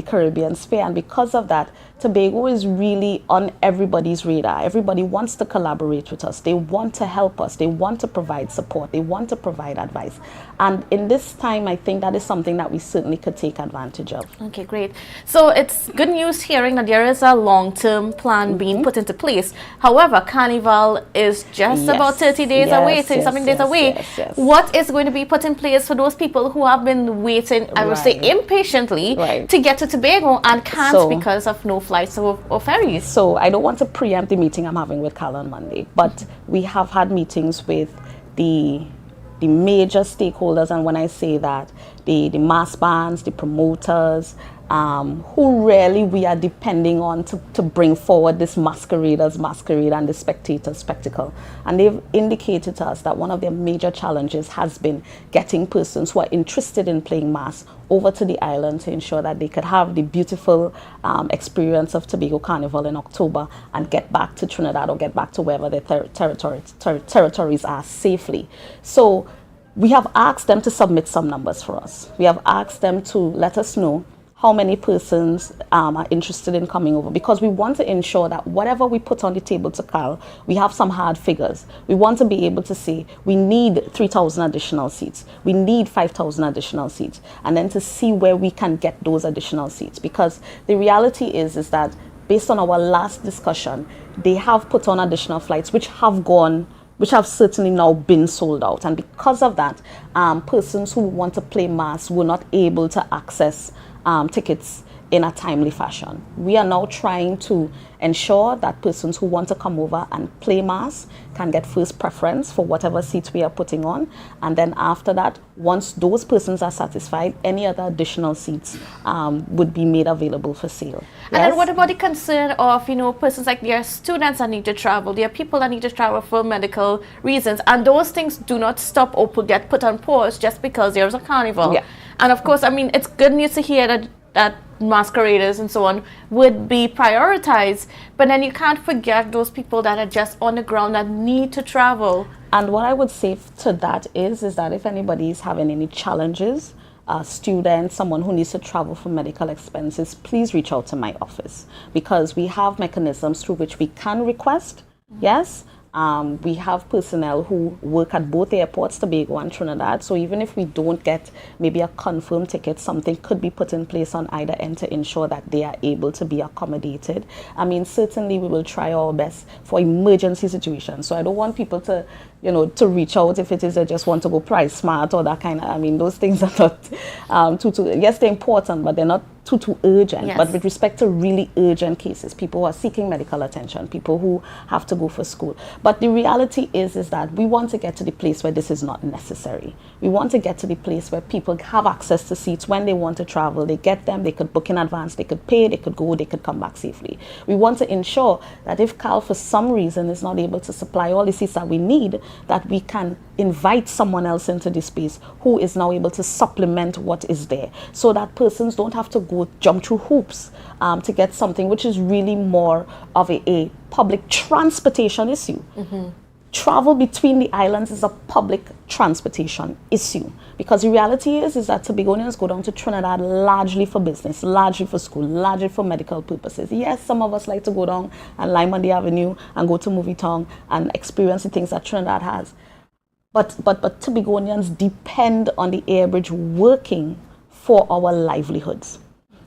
Caribbean sphere. And because of that, Tobago is really on everybody's radar. Everybody wants to collaborate with us. They want to help us. They want to provide support. They want to provide advice. And in this time, I think that is something that we certainly could take advantage of. Okay, great. So it's good news hearing that there is a long-term plan being put into place. However, Carnival is just about 30 days away, 30-something days away. What is going to be put in place for those people who have been waiting, I would say impatiently, to get to Tobago and can't because of no flights or ferries? So I don't want to preempt the meeting I'm having with Cal on Monday, but we have had meetings with the major stakeholders, and when I say that, the mass bands, the promoters, who really we are depending on to bring forward this masqueraders masquerade and the spectators spectacle. And they've indicated to us that one of their major challenges has been getting persons who are interested in playing mass over to the island to ensure that they could have the beautiful experience of Tobago Carnival in October and get back to Trinidad or get back to wherever their territories are safely. So we have asked them to submit some numbers for us. We have asked them to let us know how many persons are interested in coming over, because we want to ensure that whatever we put on the table to Cal, we have some hard figures. We want to be able to say we need 3,000 additional seats, we need 5,000 additional seats, and then to see where we can get those additional seats. Because the reality is that based on our last discussion, they have put on additional flights which have certainly now been sold out. And because of that, persons who want to play mass were not able to access tickets in a timely fashion. We are now trying to ensure that persons who want to come over and play mass can get first preference for whatever seats we are putting on. And then after that, once those persons are satisfied, any other additional seats would be made available for sale. And then what about the concern of, persons like there are students that need to travel, there are people that need to travel for medical reasons, and those things do not stop or get put on pause just because there's a carnival. Yeah. And of course, it's good news to hear that masqueraders and so on would be prioritized, but then you can't forget those people that are just on the ground that need to travel. And what I would say to that is that if anybody is having any challenges, a student, someone who needs to travel for medical expenses, please reach out to my office, because we have mechanisms through which we can request, yes, We have personnel who work at both airports, Tobago and Trinidad. So even if we don't get maybe a confirmed ticket, something could be put in place on either end to ensure that they are able to be accommodated. I mean, certainly we will try our best for emergency situations. So I don't want people to, to reach out if it is they just want to go price smart or that kind of, I mean, those things are not yes, they're important, but they're not too urgent. Yes. But with respect to really urgent cases, people who are seeking medical attention, people who have to go for school. But the reality is that we want to get to the place where this is not necessary. We want to get to the place where people have access to seats when they want to travel. They get them, they could book in advance, they could pay, they could go, they could come back safely. We want to ensure that if CAL for some reason is not able to supply all the seats that we need, that we can invite someone else into the space who is now able to supplement what is there, so that persons don't have to go jump through hoops to get something which is really more of a public transportation issue. Travel between the islands is a public transportation issue, because the reality is that Tobagonians go down to Trinidad largely for business, largely for school, largely for medical purposes. Yes, some of us like to go down and line on the avenue and go to Movie Town and experience the things that Trinidad has. But Tobagonians depend on the air bridge working for our livelihoods.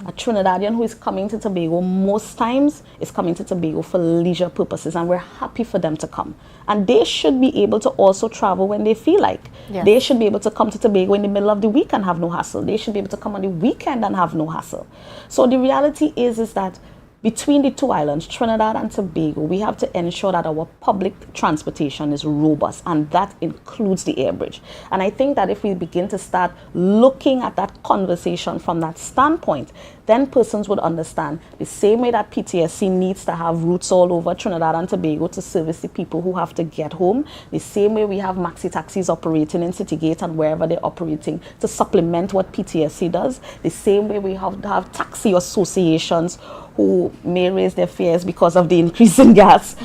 A Trinidadian who is coming to Tobago most times is coming to Tobago for leisure purposes, and we're happy for them to come. And they should be able to also travel when they feel like. Yes. They should be able to come to Tobago in the middle of the week and have no hassle. They should be able to come on the weekend and have no hassle. So the reality is that between the two islands, Trinidad and Tobago, we have to ensure that our public transportation is robust, and that includes the air bridge. And I think that if we begin to start looking at that conversation from that standpoint, then persons would understand the same way that PTSC needs to have routes all over Trinidad and Tobago to service the people who have to get home, the same way we have maxi taxis operating in Citygate and wherever they're operating to supplement what PTSC does, the same way we have to have taxi associations who may raise their fears because of the increase in gas,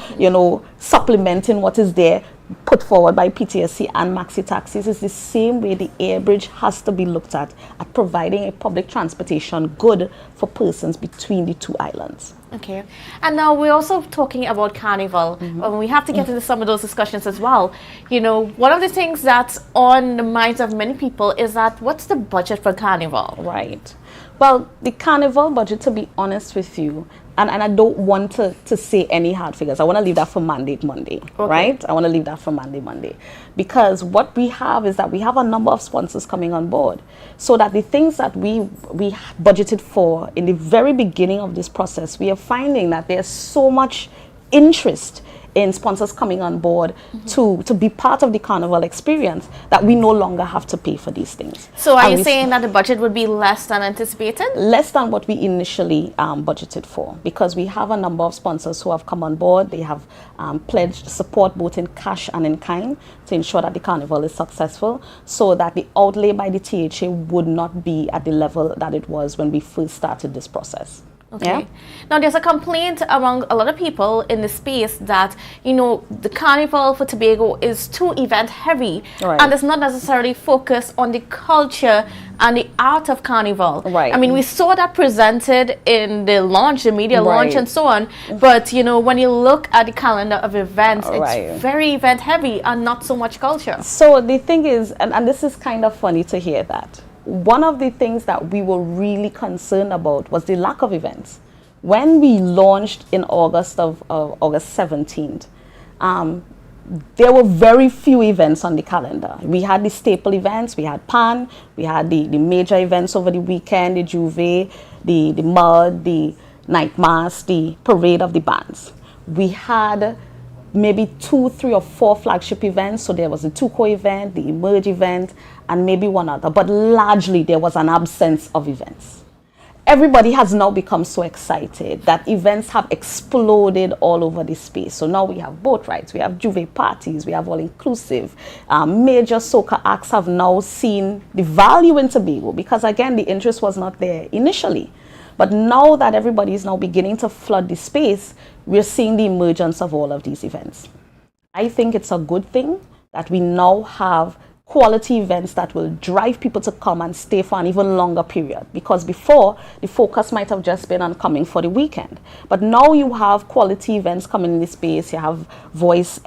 supplementing what is there put forward by PTSC and maxi taxis. Is the same way the air bridge has to be looked at providing a public transportation good for persons between the two islands. Okay, and now we're also talking about carnival. We have to get into some of those discussions as well. One of the things that's on the minds of many people is that what's the budget for carnival? Right. Well, the carnival budget, to be honest with you, and I don't want to say any hard figures. I want to leave that for Monday, right? I want to leave that for Monday. Because what we have is that we have a number of sponsors coming on board. So that the things that we budgeted for in the very beginning of this process, we are finding that there's so much interest in sponsors coming on board to be part of the carnival experience that we no longer have to pay for these things. So are you saying that the budget would be less than anticipated? Less than what we initially budgeted for, because we have a number of sponsors who have come on board. They have pledged support both in cash and in kind to ensure that the carnival is successful, so that the outlay by the THA would not be at the level that it was when we first started this process. Okay. Yeah? Now, there's a complaint among a lot of people in the space that, the carnival for Tobago is too event heavy, Right. and does not necessarily focus on the culture and the art of carnival. Right. I mean, we saw that presented in the launch, the media launch Right. and so on. But, when you look at the calendar of events, Right. it's very event heavy and not so much culture. So the thing is, and this is kind of funny to hear that, one of the things that we were really concerned about was the lack of events. When we launched in August 17th, there were very few events on the calendar. We had the staple events, we had PAN, we had the major events over the weekend, the Juve, the Mud, the Night Mass, the Parade of the Bands. We had maybe 2, 3, or 4 flagship events. So there was the Tuco event, the Emerge event, and maybe one other. But largely there was an absence of events. Everybody has now become so excited that events have exploded all over the space. So now we have boat rides, we have Juve parties, we have all-inclusive. Major soca acts have now seen the value in Tobago, because again, the interest was not there initially. But now that everybody is now beginning to flood the space, we're seeing the emergence of all of these events. I think it's a good thing that we now have quality events that will drive people to come and stay for an even longer period. Because before, the focus might have just been on coming for the weekend. But now you have quality events coming in the space. You have Voice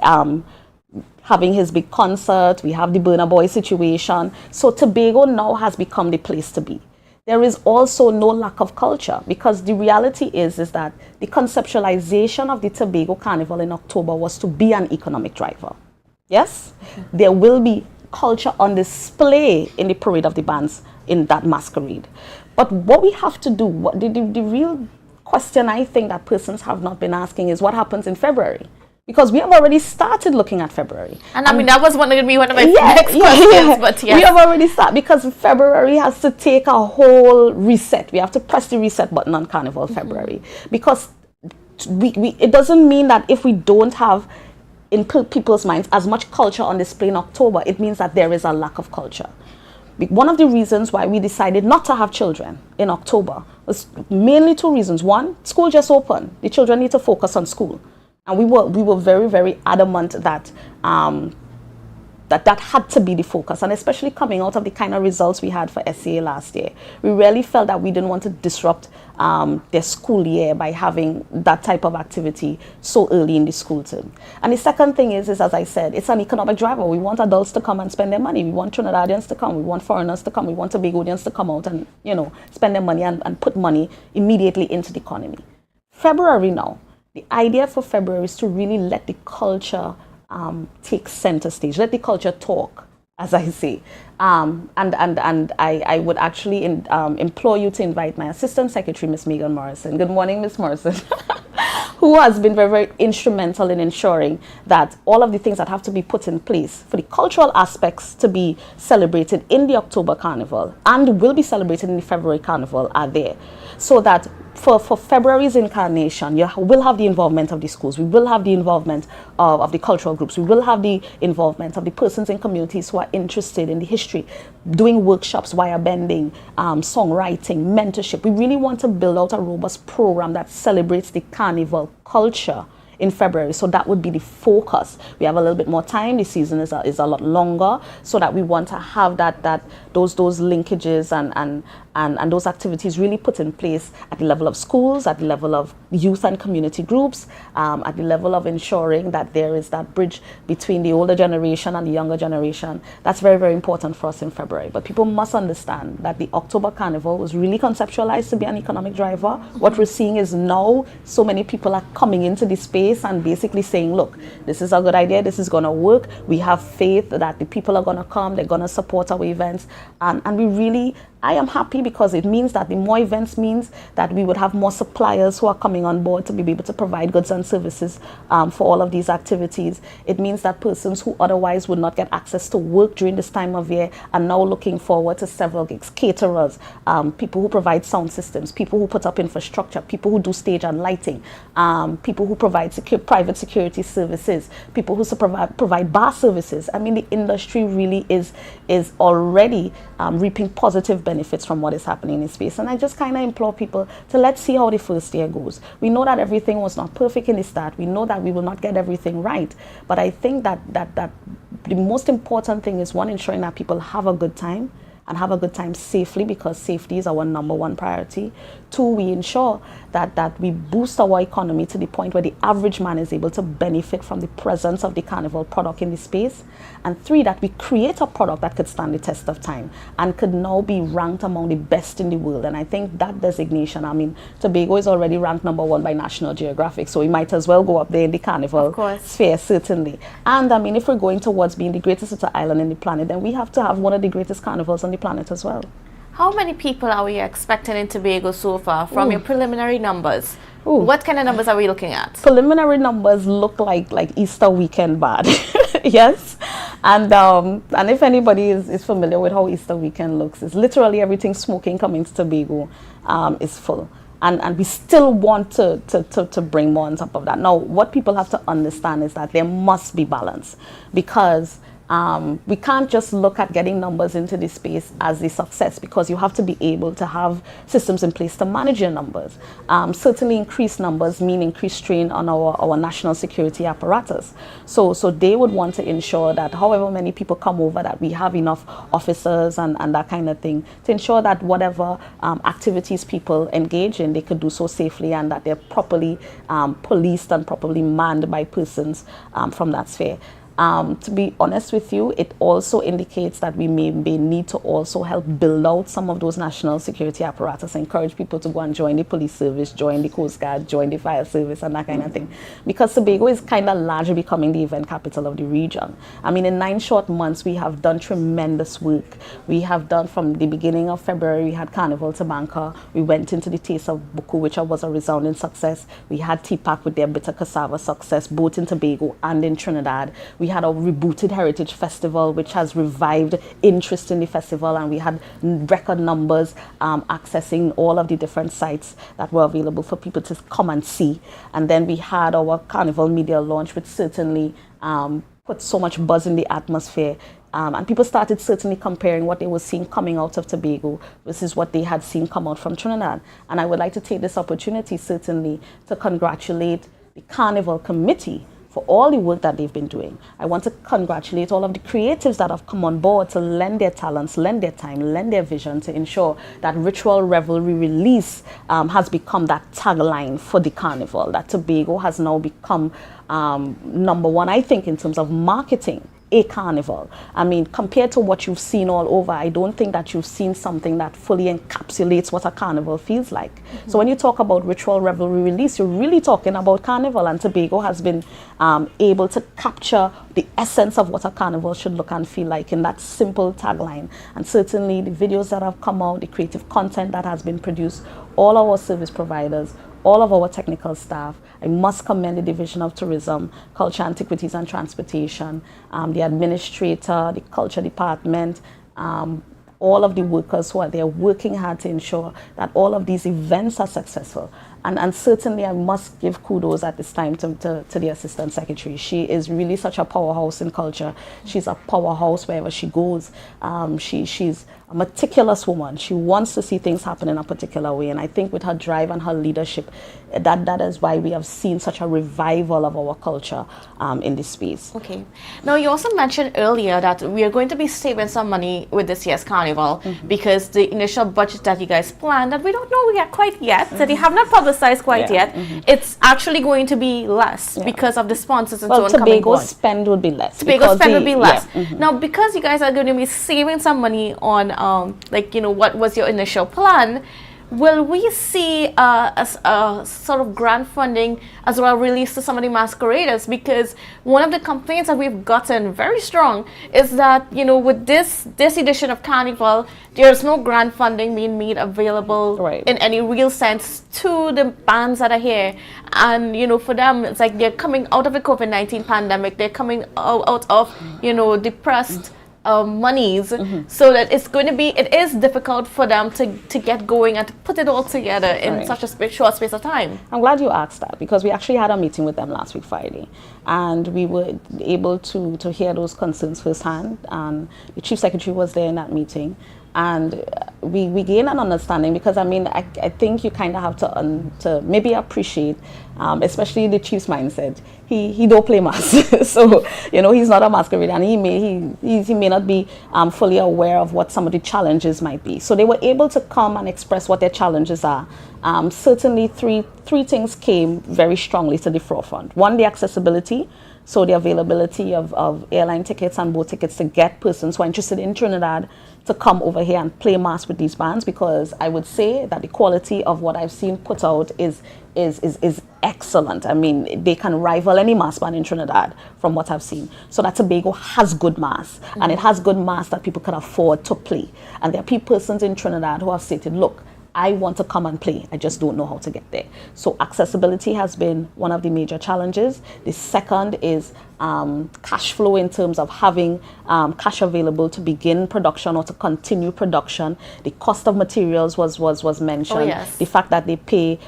having his big concert. We have the Burna Boy situation. So Tobago now has become the place to be. There is also no lack of culture, because the reality is that the conceptualization of the Tobago Carnival in October was to be an economic driver. Yes? Okay. There will be culture on display in the Parade of the Bands in that masquerade. But what we have to do, the real question I think that persons have not been asking is what happens in February? Because we have already started looking at February. And I mean, that was going to be one of my next questions, but yes. We have already started, because February has to take a whole reset. We have to press the reset button on Carnival February. Because it doesn't mean that if we don't have in people's minds as much culture on display in October, it means that there is a lack of culture. One of the reasons why we decided not to have children in October was mainly two reasons. One, school just opened. The children need to focus on school. And we were very, very adamant that that had to be the focus, and especially coming out of the kind of results we had for SCA last year. We really felt that we didn't want to disrupt their school year by having that type of activity so early in the school term. And the second thing is as I said, it's an economic driver. We want adults to come and spend their money. We want Trinidadians to come. We want foreigners to come. We want Tobagonians to come out and, spend their money and put money immediately into the economy. February now. The idea for February is to really let the culture take center stage, let the culture talk, as I say. And I would actually implore you to invite my Assistant Secretary, Ms. Megan Morrison. Good morning, Ms. Morrison. Who has been very, very instrumental in ensuring that all of the things that have to be put in place for the cultural aspects to be celebrated in the October Carnival and will be celebrated in the February Carnival are there. So that for February's incarnation, you will have the involvement of the schools, we will have the involvement of the cultural groups, we will have the involvement of the persons in communities who are interested in the history, doing workshops, wire bending, songwriting, mentorship. We really want to build out a robust program that celebrates the carnival culture in February. So that would be the focus. We have a little bit more time. The season is a lot longer, so that we want to have those linkages and those activities really put in place at the level of schools, at the level of youth and community groups, at the level of ensuring that there is that bridge between the older generation and the younger generation. That's very, very important for us in February. But people must understand that the October Carnival was really conceptualized to be an economic driver. What we're seeing is now so many people are coming into the space and basically saying, look, this is a good idea, this is going to work. We have faith that the people are going to come, they're going to support our events. And we really, I am happy because it means that the more events means that we would have more suppliers who are coming on board to be able to provide goods and services for all of these activities. It means that persons who otherwise would not get access to work during this time of year are now looking forward to several gigs. Caterers, people who provide sound systems, people who put up infrastructure, people who do stage and lighting, people who provide private security services, people who provide bar services. I mean, the industry really is already reaping positive benefits from what is happening in space. And I just kind of implore people to let's see how the first year goes. We know that everything was not perfect in the start. We know that we will not get everything right. But I think that the most important thing is, one, ensuring that people have a good time and have a good time safely, because safety is our number one priority. Two, we ensure that we boost our economy to the point where the average man is able to benefit from the presence of the carnival product in the space. And three, that we create a product that could stand the test of time and could now be ranked among the best in the world. And I think that designation, I mean, Tobago is already ranked #1 by National Geographic, so we might as well go up there in the carnival sphere, certainly. And I mean, if we're going towards being the greatest little island in the planet, then we have to have one of the greatest carnivals on the planet as well. How many people are we expecting in Tobago so far from your preliminary numbers? What kind of numbers are we looking at? Preliminary numbers look like Easter weekend bad. Yes. And if anybody is familiar with how Easter weekend looks, it's literally everything smoking coming to Tobago is full. And we still want to bring more on top of that. Now, what people have to understand is that there must be balance, because We can't just look at getting numbers into this space as a success, because you have to be able to have systems in place to manage your numbers. Certainly increased numbers mean increased strain on our national security apparatus. So they would want to ensure that however many people come over, that we have enough officers and that kind of thing to ensure that whatever activities people engage in, they could do so safely, and that they're properly policed and properly manned by persons from that sphere. To be honest with you, it also indicates that we may need to also help build out some of those national security apparatus, encourage people to go and join the police service, join the Coast Guard, join the fire service, and that kind of thing. Because Tobago is kind of largely becoming the event capital of the region. I mean, in 9 short months, we have done tremendous work. We have done, from the beginning of February, we had Carnival to Banca. We went into the Taste of Buku, which was a resounding success. We had TPAC with their bitter cassava success, both in Tobago and in Trinidad. We had a rebooted Heritage Festival, which has revived interest in the festival, and we had record numbers accessing all of the different sites that were available for people to come and see. And then we had our Carnival media launch, which certainly put so much buzz in the atmosphere. And people started certainly comparing what they were seeing coming out of Tobago versus what they had seen come out from Trinidad. And I would like to take this opportunity certainly to congratulate the Carnival Committee for all the work that they've been doing. I want to congratulate all of the creatives that have come on board to lend their talents, lend their time, lend their vision to ensure that Ritual Revelry Release has become that tagline for the Carnival, that Tobago has now become number one, I think, in terms of marketing a carnival. I mean, compared to what you've seen all over, I don't think that you've seen something that fully encapsulates what a carnival feels like. So when you talk about Ritual Revelry Release, you're really talking about carnival, and Tobago has been able to capture the essence of what a carnival should look and feel like in that simple tagline. And certainly the videos that have come out, the creative content that has been produced, all our service providers, all of our technical staff. I must commend the Division of Tourism, Culture, Antiquities and Transportation, the administrator, the Culture Department, all of the workers who are there working hard to ensure that all of these events are successful. And certainly I must give kudos at this time to the Assistant Secretary. She is really such a powerhouse in culture. She's a powerhouse wherever she goes. She's a meticulous woman. She wants to see things happen in a particular way. And I think with her drive and her leadership, that is why we have seen such a revival of our culture in this space. Okay. Now, you also mentioned earlier that we are going to be saving some money with this year's Carnival because the initial budget that you guys planned, that we don't know yet quite yet, that they have not publicized quite yet, it's actually going to be less because of the sponsors and so on coming on. Tobago's spend would be less. Tobago's spend would be less. Now, because you guys are going to be saving some money on, what was your initial plan, will we see a sort of grant funding as well released to some of the masqueraders? Because one of the complaints that we've gotten very strong is that, with this edition of Carnival, there's no grant funding being made available in any real sense to the bands that are here. And, for them, it's like they're coming out of the COVID-19 pandemic, they're coming out of, depressed monies, so that it is difficult for them to get going and to put it all together in such a short space of time. I'm glad you asked that, because we actually had a meeting with them last week Friday, and we were able to hear those concerns firsthand, and the Chief Secretary was there in that meeting. And we gain an understanding, because I think you kind of have to maybe appreciate, especially the chief's mindset. He don't play mask, so he's not a masquerader, and he may not be fully aware of what some of the challenges might be. So they were able to come and express what their challenges are. Certainly, three things came very strongly to the forefront. One, the accessibility. So the availability of airline tickets and boat tickets to get persons who are interested in Trinidad to come over here and play mass with these bands, because I would say that the quality of what I've seen put out is excellent. I mean, they can rival any mass band in Trinidad from what I've seen. So that Tobago has good mass, and it has good mass that people can afford to play. And there are persons in Trinidad who have stated, look, I want to come and play. I just don't know how to get there. So accessibility has been one of the major challenges. The second is cash flow in terms of having cash available to begin production or to continue production. The cost of materials was mentioned. Oh, yes. The fact that they pay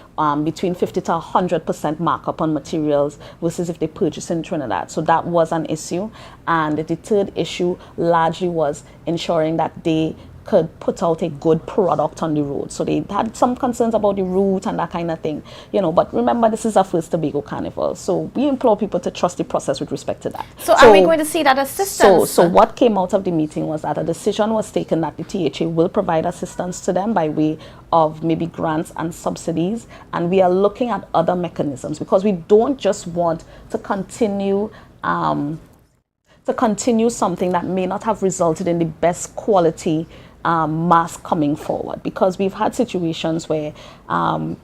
between 50 to 100% markup on materials versus if they purchase in Trinidad. So that was an issue. And the third issue largely was ensuring that they could put out a good product on the road. So they had some concerns about the route and that kind of thing, but remember, this is our first Tobago Carnival. So we implore people to trust the process with respect to that. So are we going to see that assistance? So what came out of the meeting was that a decision was taken that the THA will provide assistance to them by way of maybe grants and subsidies. And we are looking at other mechanisms because we don't just want to continue something that may not have resulted in the best quality mass coming forward, because we've had situations where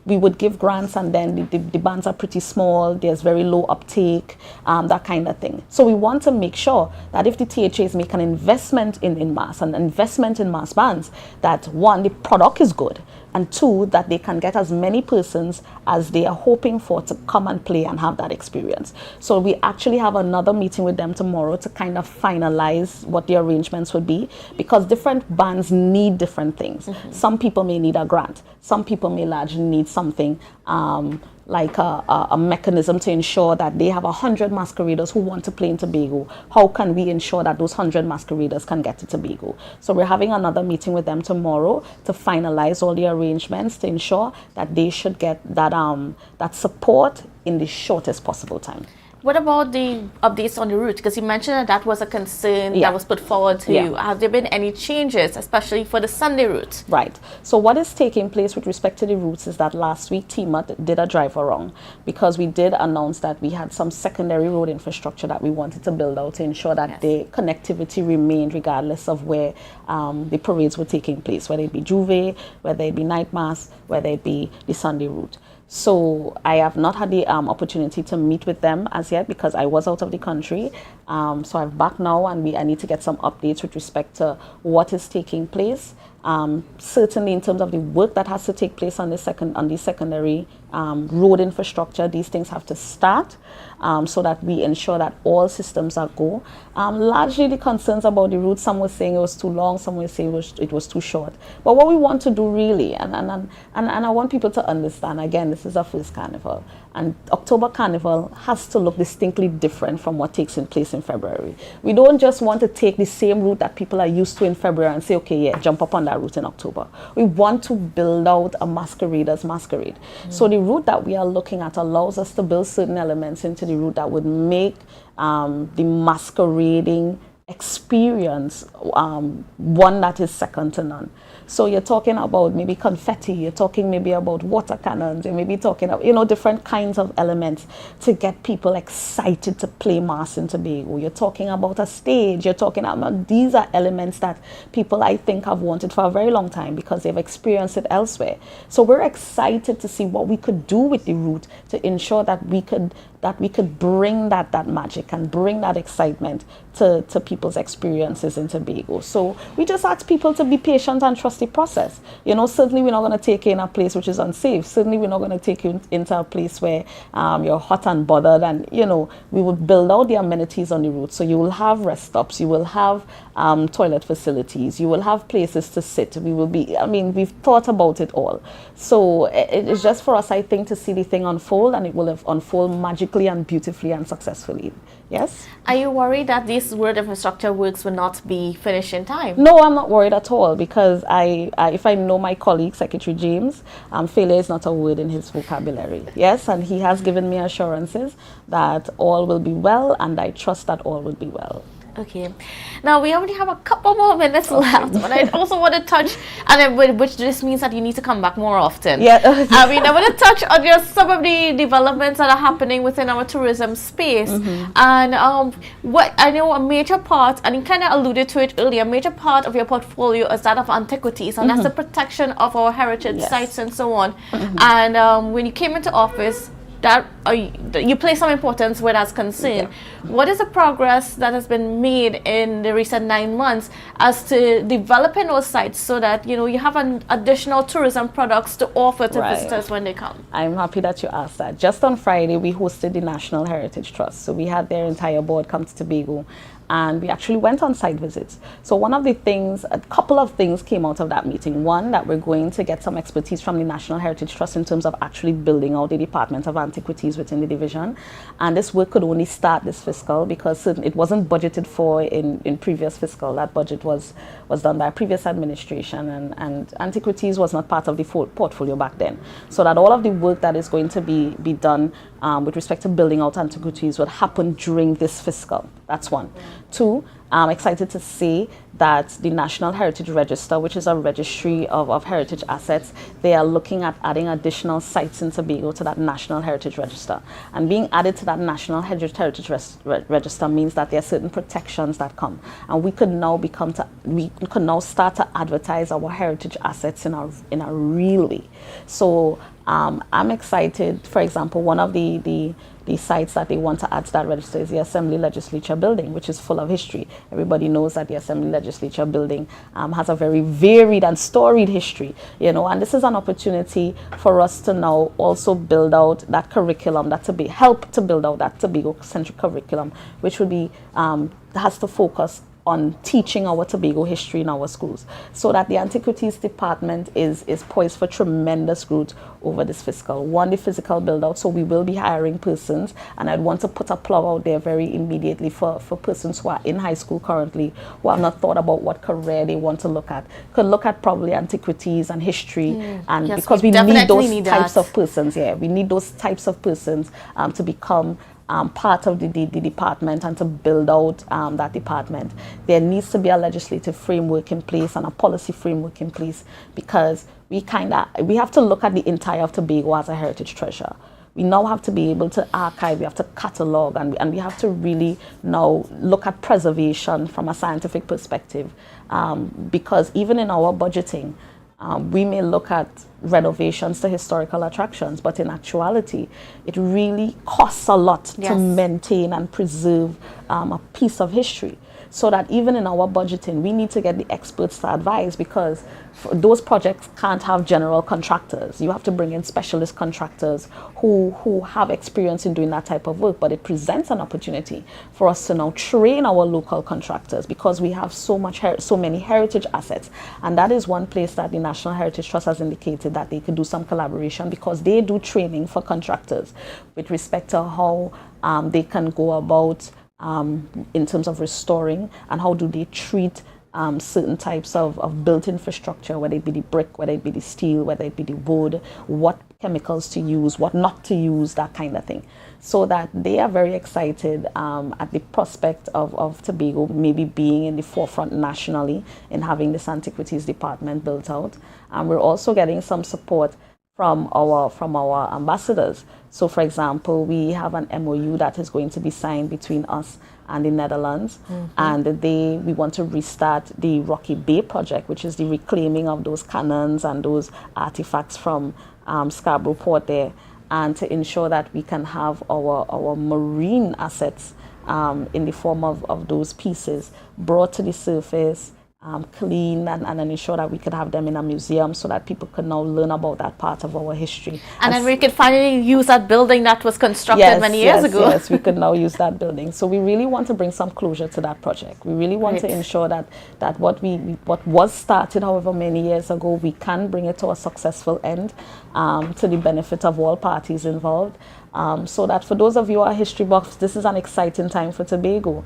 we would give grants and then the bands are pretty small, there's very low uptake, that kind of thing. So we want to make sure that if the THAs make an investment in mass, an investment in mass bands, that one, the product is good, and two, that they can get as many persons as they are hoping for to come and play and have that experience. So we actually have another meeting with them tomorrow to kind of finalize what the arrangements would be, because different bands need different things. Some people may need a grant. Some people may largely need something like a mechanism to ensure that they have 100 masqueraders who want to play in Tobago. How can we ensure that those 100 masqueraders can get to Tobago? So we're having another meeting with them tomorrow to finalize all the arrangements to ensure that they should get that that support in the shortest possible time. What about the updates on the route? Because you mentioned that was a concern that was put forward to you. Have there been any changes, especially for the Sunday route? Right. So what is taking place with respect to the routes is that last week TMUT did a drive around, because we did announce that we had some secondary road infrastructure that we wanted to build out to ensure that the connectivity remained regardless of where the parades were taking place, whether it be Juve, whether it be night mass, whether it be the Sunday route. So I have not had the opportunity to meet with them as yet because I was out of the country. So I'm back now, and I need to get some updates with respect to what is taking place. Certainly in terms of the work that has to take place on the secondary road infrastructure, these things have to start so that we ensure that all systems are go. Largely the concerns about the route, some were saying it was too long, some were saying it was too short. But what we want to do really, and I want people to understand, again, this is our first carnival, and October Carnival has to look distinctly different from what takes place in February. We don't just want to take the same route that people are used to in February and say, okay, yeah, jump up on that route in October. We want to build out a masquerader's masquerade. So the route that we are looking at allows us to build certain elements into the route that would make the masquerading experience one that is second to none. So you're talking about maybe confetti, you're talking maybe about water cannons, you're maybe talking about, different kinds of elements to get people excited to play mass in Tobago. You're talking about a stage, you're talking about, these are elements that people, I think, have wanted for a very long time because they've experienced it elsewhere. So we're excited to see what we could do with the route to ensure that we could bring that magic and bring that excitement to people's experiences in Tobago. So we just ask people to be patient and trust the process. Certainly we're not going to take you in a place which is unsafe. Certainly we're not going to take you into a place where you're hot and bothered, and we will build out the amenities on the route. So you will have rest stops, you will have toilet facilities, you will have places to sit. We've thought about it all. So it is just for us, I think, to see the thing unfold, and it will unfold magically and beautifully and successfully. Yes? Are you worried that this road infrastructure works will not be finished in time? No, I'm not worried at all, because if I know my colleague, Secretary James, failure is not a word in his vocabulary. Yes, and he has given me assurances that all will be well, and I trust that all will be well. Okay. Now, we only have a couple more minutes left, but I also want to touch, which just means that you need to come back more often. Yeah. I want to touch on just some of the developments that are happening within our tourism space. And what I know a major part, and you kind of alluded to it earlier, a major part of your portfolio is that of antiquities, and that's the protection of our heritage sites and so on. And when you came into office, that you place some importance where that's concerned. Yeah. What is the progress that has been made in the recent 9 months as to developing those sites so that you have an additional tourism products to offer to visitors when they come? I'm happy that you asked that. Just on Friday, we hosted the National Heritage Trust. So we had their entire board come to Tobago, and we actually went on site visits. So a couple of things came out of that meeting. One, that we're going to get some expertise from the National Heritage Trust in terms of actually building out the Department of Antiquities within the division. And this work could only start this fiscal because it wasn't budgeted for in previous fiscal. That budget was done by a previous administration, and antiquities was not part of the portfolio back then. So that all of the work that is going to be done with respect to building out antiquities would happen during this fiscal. That's one. Two, I'm excited to say that the National Heritage Register, which is a registry of heritage assets, they are looking at adding additional sites in Tobago to that National Heritage Register. And being added to that National Heritage Register means that there are certain protections that come. And we could now start to advertise our heritage assets in a real way. So I'm excited. For example, one of the sites that they want to add to that register is the Assembly Legislature building, which is full of history. Everybody knows that the Assembly Legislature building has a very varied and storied history, and this is an opportunity for us to now also build out that curriculum, help to build out that Tobago-centric curriculum, which would be has to focus on teaching our Tobago history in our schools, so that the Antiquities Department is poised for tremendous growth over this fiscal. One, the physical build-out, so we will be hiring persons, and I'd want to put a plug out there very immediately for persons who are in high school currently, who have not thought about what career they want to look at. Could look at probably antiquities and history, and yes, because we need those types of persons, we need those types of persons to become part of the department and to build out that department. There needs to be a legislative framework in place and a policy framework in place, because we have to look at the entire of Tobago as a heritage treasure. We now have to be able to archive, we have to catalog, and we have to really now look at preservation from a scientific perspective, because even in our budgeting, we may look at renovations to historical attractions, but in actuality, it really costs a lot to maintain and preserve a piece of history. So that even in our budgeting, we need to get the experts to advise, because those projects can't have general contractors. You have to bring in specialist contractors who have experience in doing that type of work. But it presents an opportunity for us to now train our local contractors, because we have so many heritage assets. And that is one place that the National Heritage Trust has indicated that they could do some collaboration, because they do training for contractors with respect to how they can go about in terms of restoring, and how do they treat certain types of built infrastructure, whether it be the brick, whether it be the steel, whether it be the wood, what chemicals to use, what not to use, that kind of thing. So that they are very excited at the prospect of Tobago maybe being in the forefront nationally in having this antiquities department built out. And we're also getting some support from our ambassadors. So for example, we have an MOU that is going to be signed between us and the Netherlands, and we want to restart the Rocky Bay project, which is the reclaiming of those cannons and those artifacts from Scarborough Port there, and to ensure that we can have our marine assets in the form of those pieces brought to the surface, clean, and ensure that we could have them in a museum, so that people could now learn about that part of our history. And then we could finally use that building that was constructed many years ago. Yes, we could now use that building. So we really want to bring some closure to that project. We really want to ensure that what was started however many years ago, we can bring it to a successful end to the benefit of all parties involved. So that for those of you who are history buffs, this is an exciting time for Tobago.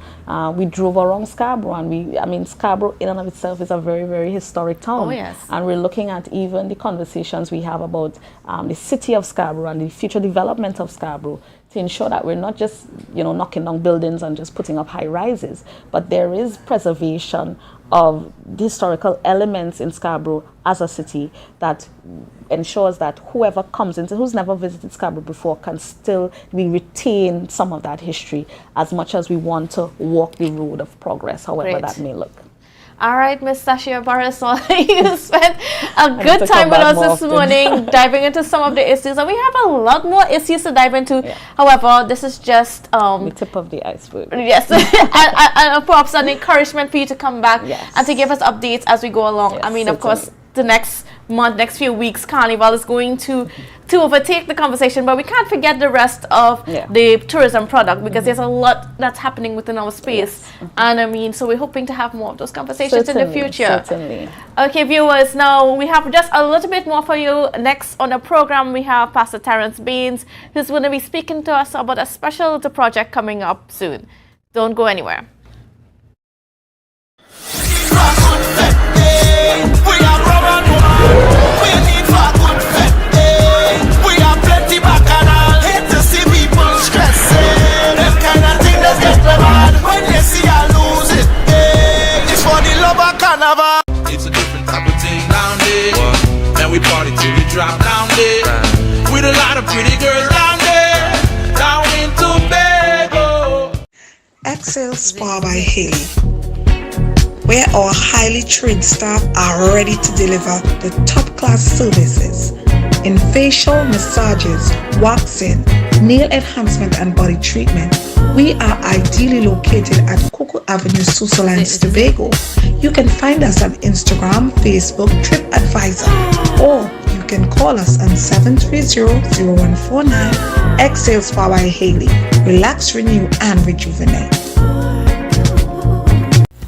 We drove around Scarborough, and Scarborough in and of itself is a very, very historic town. Oh, yes. And we're looking at even the conversations we have about the city of Scarborough and the future development of Scarborough, to ensure that we're not just, knocking down buildings and just putting up high rises, but there is preservation of the historical elements in Scarborough as a city that ensures that whoever comes into, who's never visited Scarborough before, can still retain some of that history, as much as we want to walk the road of progress, however that may look. All right, Miss Sashia Barisol, you spent a good time with us this morning, diving into some of the issues, and we have a lot more issues to dive into. Yeah. However, this is just the tip of the iceberg. Yes, and perhaps an encouragement for you to come back and to give us updates as we go along. Yes, I mean, of course, the next month, next few weeks, Carnival is going to overtake the conversation, but we can't forget the rest of the tourism product, because there's a lot that's happening within our space. And I mean, so we're hoping to have more of those conversations in the future. Certainly. Okay, viewers, now we have just a little bit more for you. Next on the program, we have Pastor Terrence Baines, who's going to be speaking to us about a special little project coming up soon. Don't go anywhere. It's a different type of thing down there. And we party till we drop down there. With a lot of pretty girls down there. Down in Tobago. Excel Spa by Haley, where our highly trained staff are ready to deliver the top class services in facial massages, waxing, nail enhancement and body treatment. We are ideally located at Coco Avenue, Sussex, Tobago. You can find us on Instagram, Facebook, TripAdvisor, or you can call us on 730-0149. Exhale Spa by Haley. Relax, renew, and rejuvenate.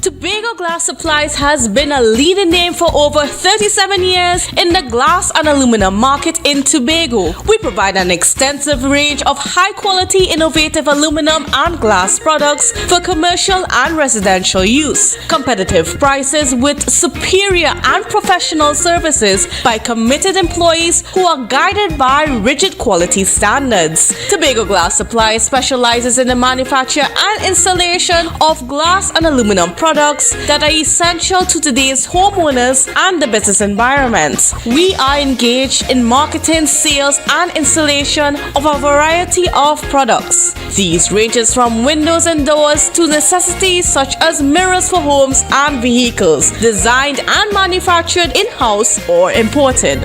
Tobago Glass Supplies has been a leading name for over 37 years in the glass and aluminum market in Tobago. We provide an extensive range of high-quality, innovative aluminum and glass products for commercial and residential use. Competitive prices with superior and professional services by committed employees who are guided by rigid quality standards. Tobago Glass Supplies specializes in the manufacture and installation of glass and aluminum products that are essential to today's homeowners and the business environment. We are engaged in marketing, sales, and installation of a variety of products. These ranges from windows and doors to necessities such as mirrors for homes and vehicles, designed and manufactured in-house or imported.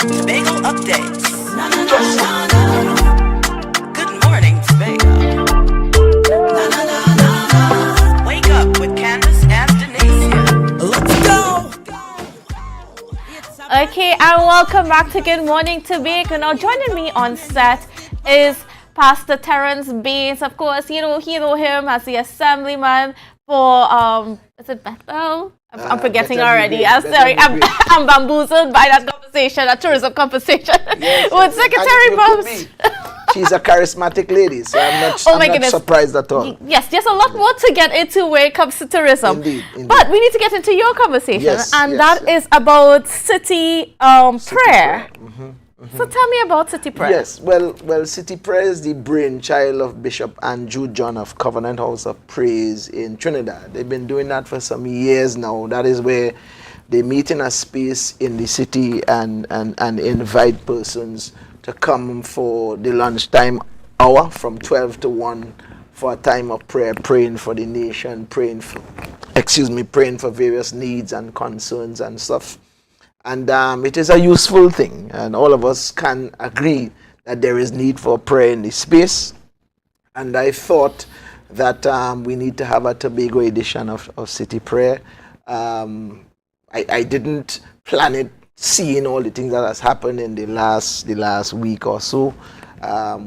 Tobago updates. Good morning, Tobago. Wake up with Candace and Denasia. Let's go. Okay, and welcome back to Good Morning Tobago. Now, joining me on set is Pastor Terrence Baines. Of course, you know him as the assemblyman for is it Bethel? I'm forgetting already. I'm sorry. I'm bamboozled by that conversation, that tourism conversation with Secretary Bumps. She's a charismatic lady, so I'm not surprised at all. Yes, there's a lot more to get into when it comes to tourism. Indeed. But we need to get into your conversation, that is about city prayer. So tell me about City Prayer. Yes, well, City Prayer is the brainchild of Bishop Andrew John of Covenant House of Praise in Trinidad. They've been doing that for some years now. That is where they meet in a space in the city and invite persons to come for the lunchtime hour from 12 to 1 for a time of prayer, praying for the nation, praying for various needs and concerns and stuff. And it is a useful thing, and all of us can agree that there is need for prayer in this space. And I thought that we need to have a Tobago edition of City Prayer. I didn't plan it, seeing all the things that has happened in the last week or so.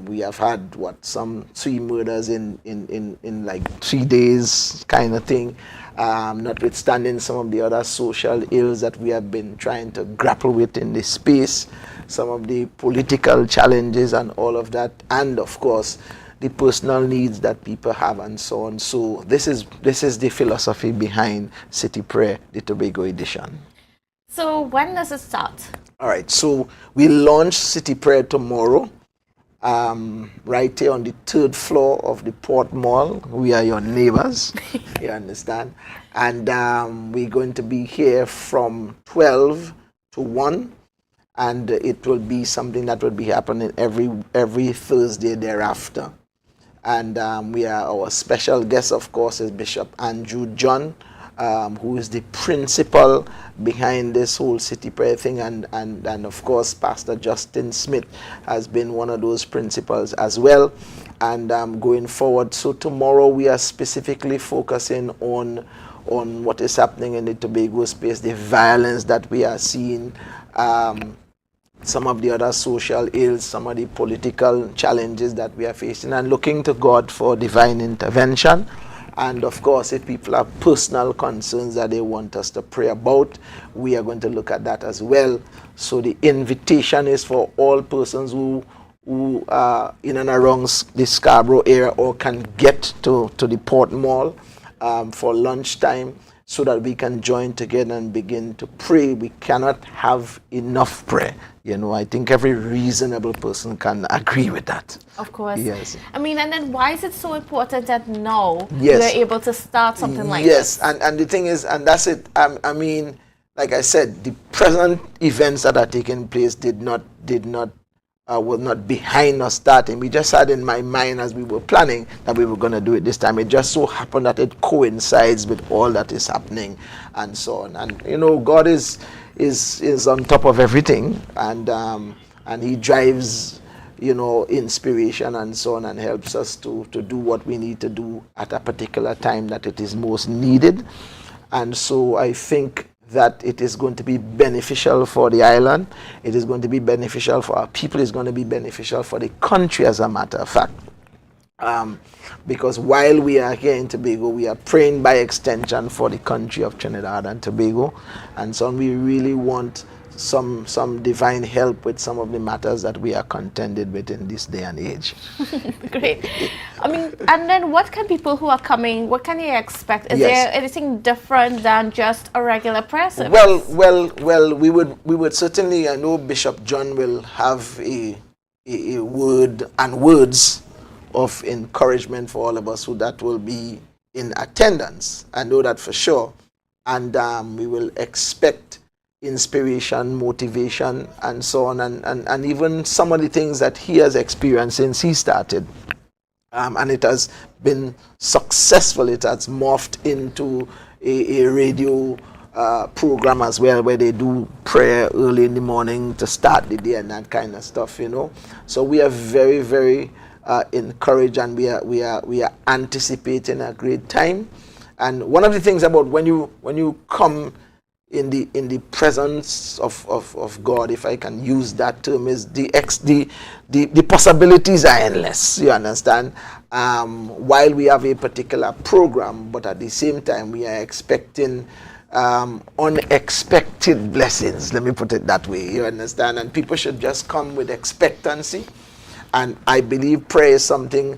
We have had some 3 murders in like 3 days kind of thing. Notwithstanding some of the other social ills that we have been trying to grapple with in this space, some of the political challenges and all of that, and of course the personal needs that people have and so on. So this is the philosophy behind City Prayer, the Tobago edition. So when does it start? All right, so we launch City Prayer tomorrow. Right here on the 3rd floor of the Port Mall. We are your neighbors, you understand? And we're going to be here from 12 to 1. and it will be something that will be happening every Thursday thereafter. And our special guest, of course, is Bishop Andrew John, who is the principal behind this whole city prayer thing, and of course Pastor Justin Smith has been one of those principals as well. And going forward, so tomorrow we are specifically focusing on what is happening in the Tobago space, the violence that we are seeing, some of the other social ills, some of the political challenges that we are facing, and looking to God for divine intervention. And of course, if people have personal concerns that they want us to pray about, we are going to look at that as well. So the invitation is for all persons who are in and around the Scarborough area or can get to the Port Mall for lunchtime, so that we can join together and begin to pray. We cannot have enough prayer. I think every reasonable person can agree with that. Of course. Yes. I mean, and then why is it so important that now Yes. we're able to start something like this? Yes, and the thing is, and that's it. I mean, like I said, the present events that are taking place were not behind us starting. We just had in my mind as we were planning that we were going to do it this time. It just so happened that it coincides with all that is happening and so on. And God is on top of everything, and He drives inspiration and so on, and helps us to do what we need to do at a particular time that it is most needed. And so I think that it is going to be beneficial for the island, it is going to be beneficial for our people, it's going to be beneficial for the country, as a matter of fact. Because while we are here in Tobago, we are praying by extension for the country of Trinidad and Tobago, and so we really want some divine help with some of the matters that we are contended with in this day and age. Great. I mean, and then what can people who are coming, what can they expect? Is there anything different than just a regular prayer service? Well, we would certainly, I know Bishop John will have a word and words of encouragement for all of us who that will be in attendance. I know that for sure. And we will expect inspiration, motivation, and so on, and even some of the things that he has experienced since he started. And it has been successful. It has morphed into a radio program as well, where they do prayer early in the morning to start the day and that kind of stuff, So we are very, very encouraged, and we are anticipating a great time. And one of the things about when you come in the presence of God, if I can use that term, is the possibilities are endless. You understand? While we have a particular program, but at the same time we are expecting unexpected blessings. Let me put it that way. You understand? And people should just come with expectancy. And I believe prayer is something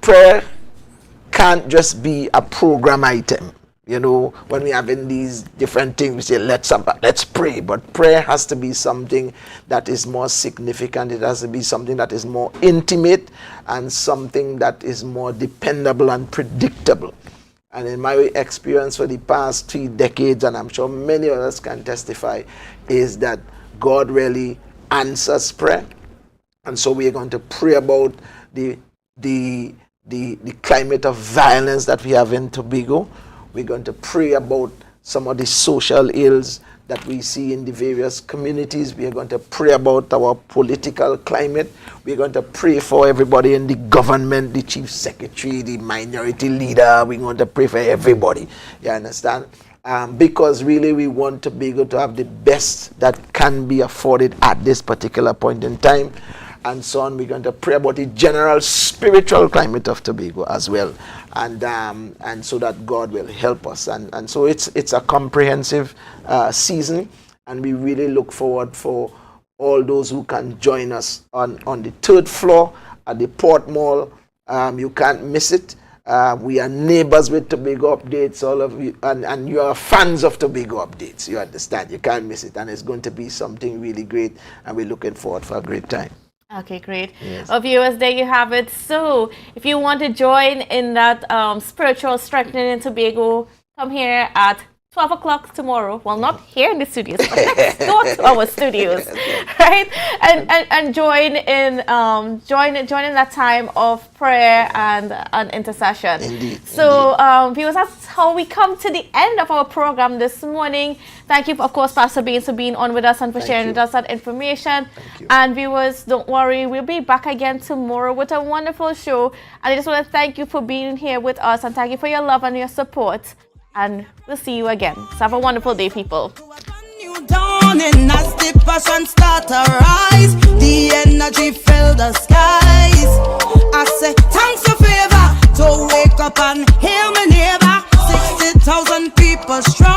prayer can't just be a program item. When we have in these different things, we say, let's pray. But prayer has to be something that is more significant. It has to be something that is more intimate, and something that is more dependable and predictable. And in my experience for the past 3 decades, and I'm sure many others can testify, is that God really answers prayer. And so we are going to pray about the climate of violence that we have in Tobago. We're going to pray about some of the social ills that we see in the various communities. We are going to pray about our political climate. We're going to pray for everybody in the government, the chief secretary, the minority leader. We're going to pray for everybody. You understand? Because really we want Tobago to have the best that can be afforded at this particular point in time. And so on. We're going to pray about the general spiritual climate of Tobago as well, and so that God will help us. And so it's a comprehensive season, and we really look forward for all those who can join us on the 3rd floor at the Port Mall. You can't miss it. We are neighbors with Tobago Updates, all of you, and you are fans of Tobago Updates. You understand? You can't miss it, and it's going to be something really great, and we're looking forward for a great time. Okay, great. Yes. Well, viewers, there you have it. So, if you want to join in that spiritual strengthening in Tobago, come here at 12 o'clock tomorrow. Well, not here in the studios, but next door to our studios, right? And join in that time of prayer and intercession. Indeed. So, viewers, that's how we come to the end of our program this morning. Thank you, of course, Pastor Baines, for being on with us and for sharing with us that information. And viewers, don't worry, we'll be back again tomorrow with a wonderful show. And I just want to thank you for being here with us and thank you for your love and your support. And we'll see you again. So have a wonderful day, people. Dawning as the passion start to rise, the energy fill the skies. I say thanks for favor, to wake up and hear me neighbor. 60,000 people strong.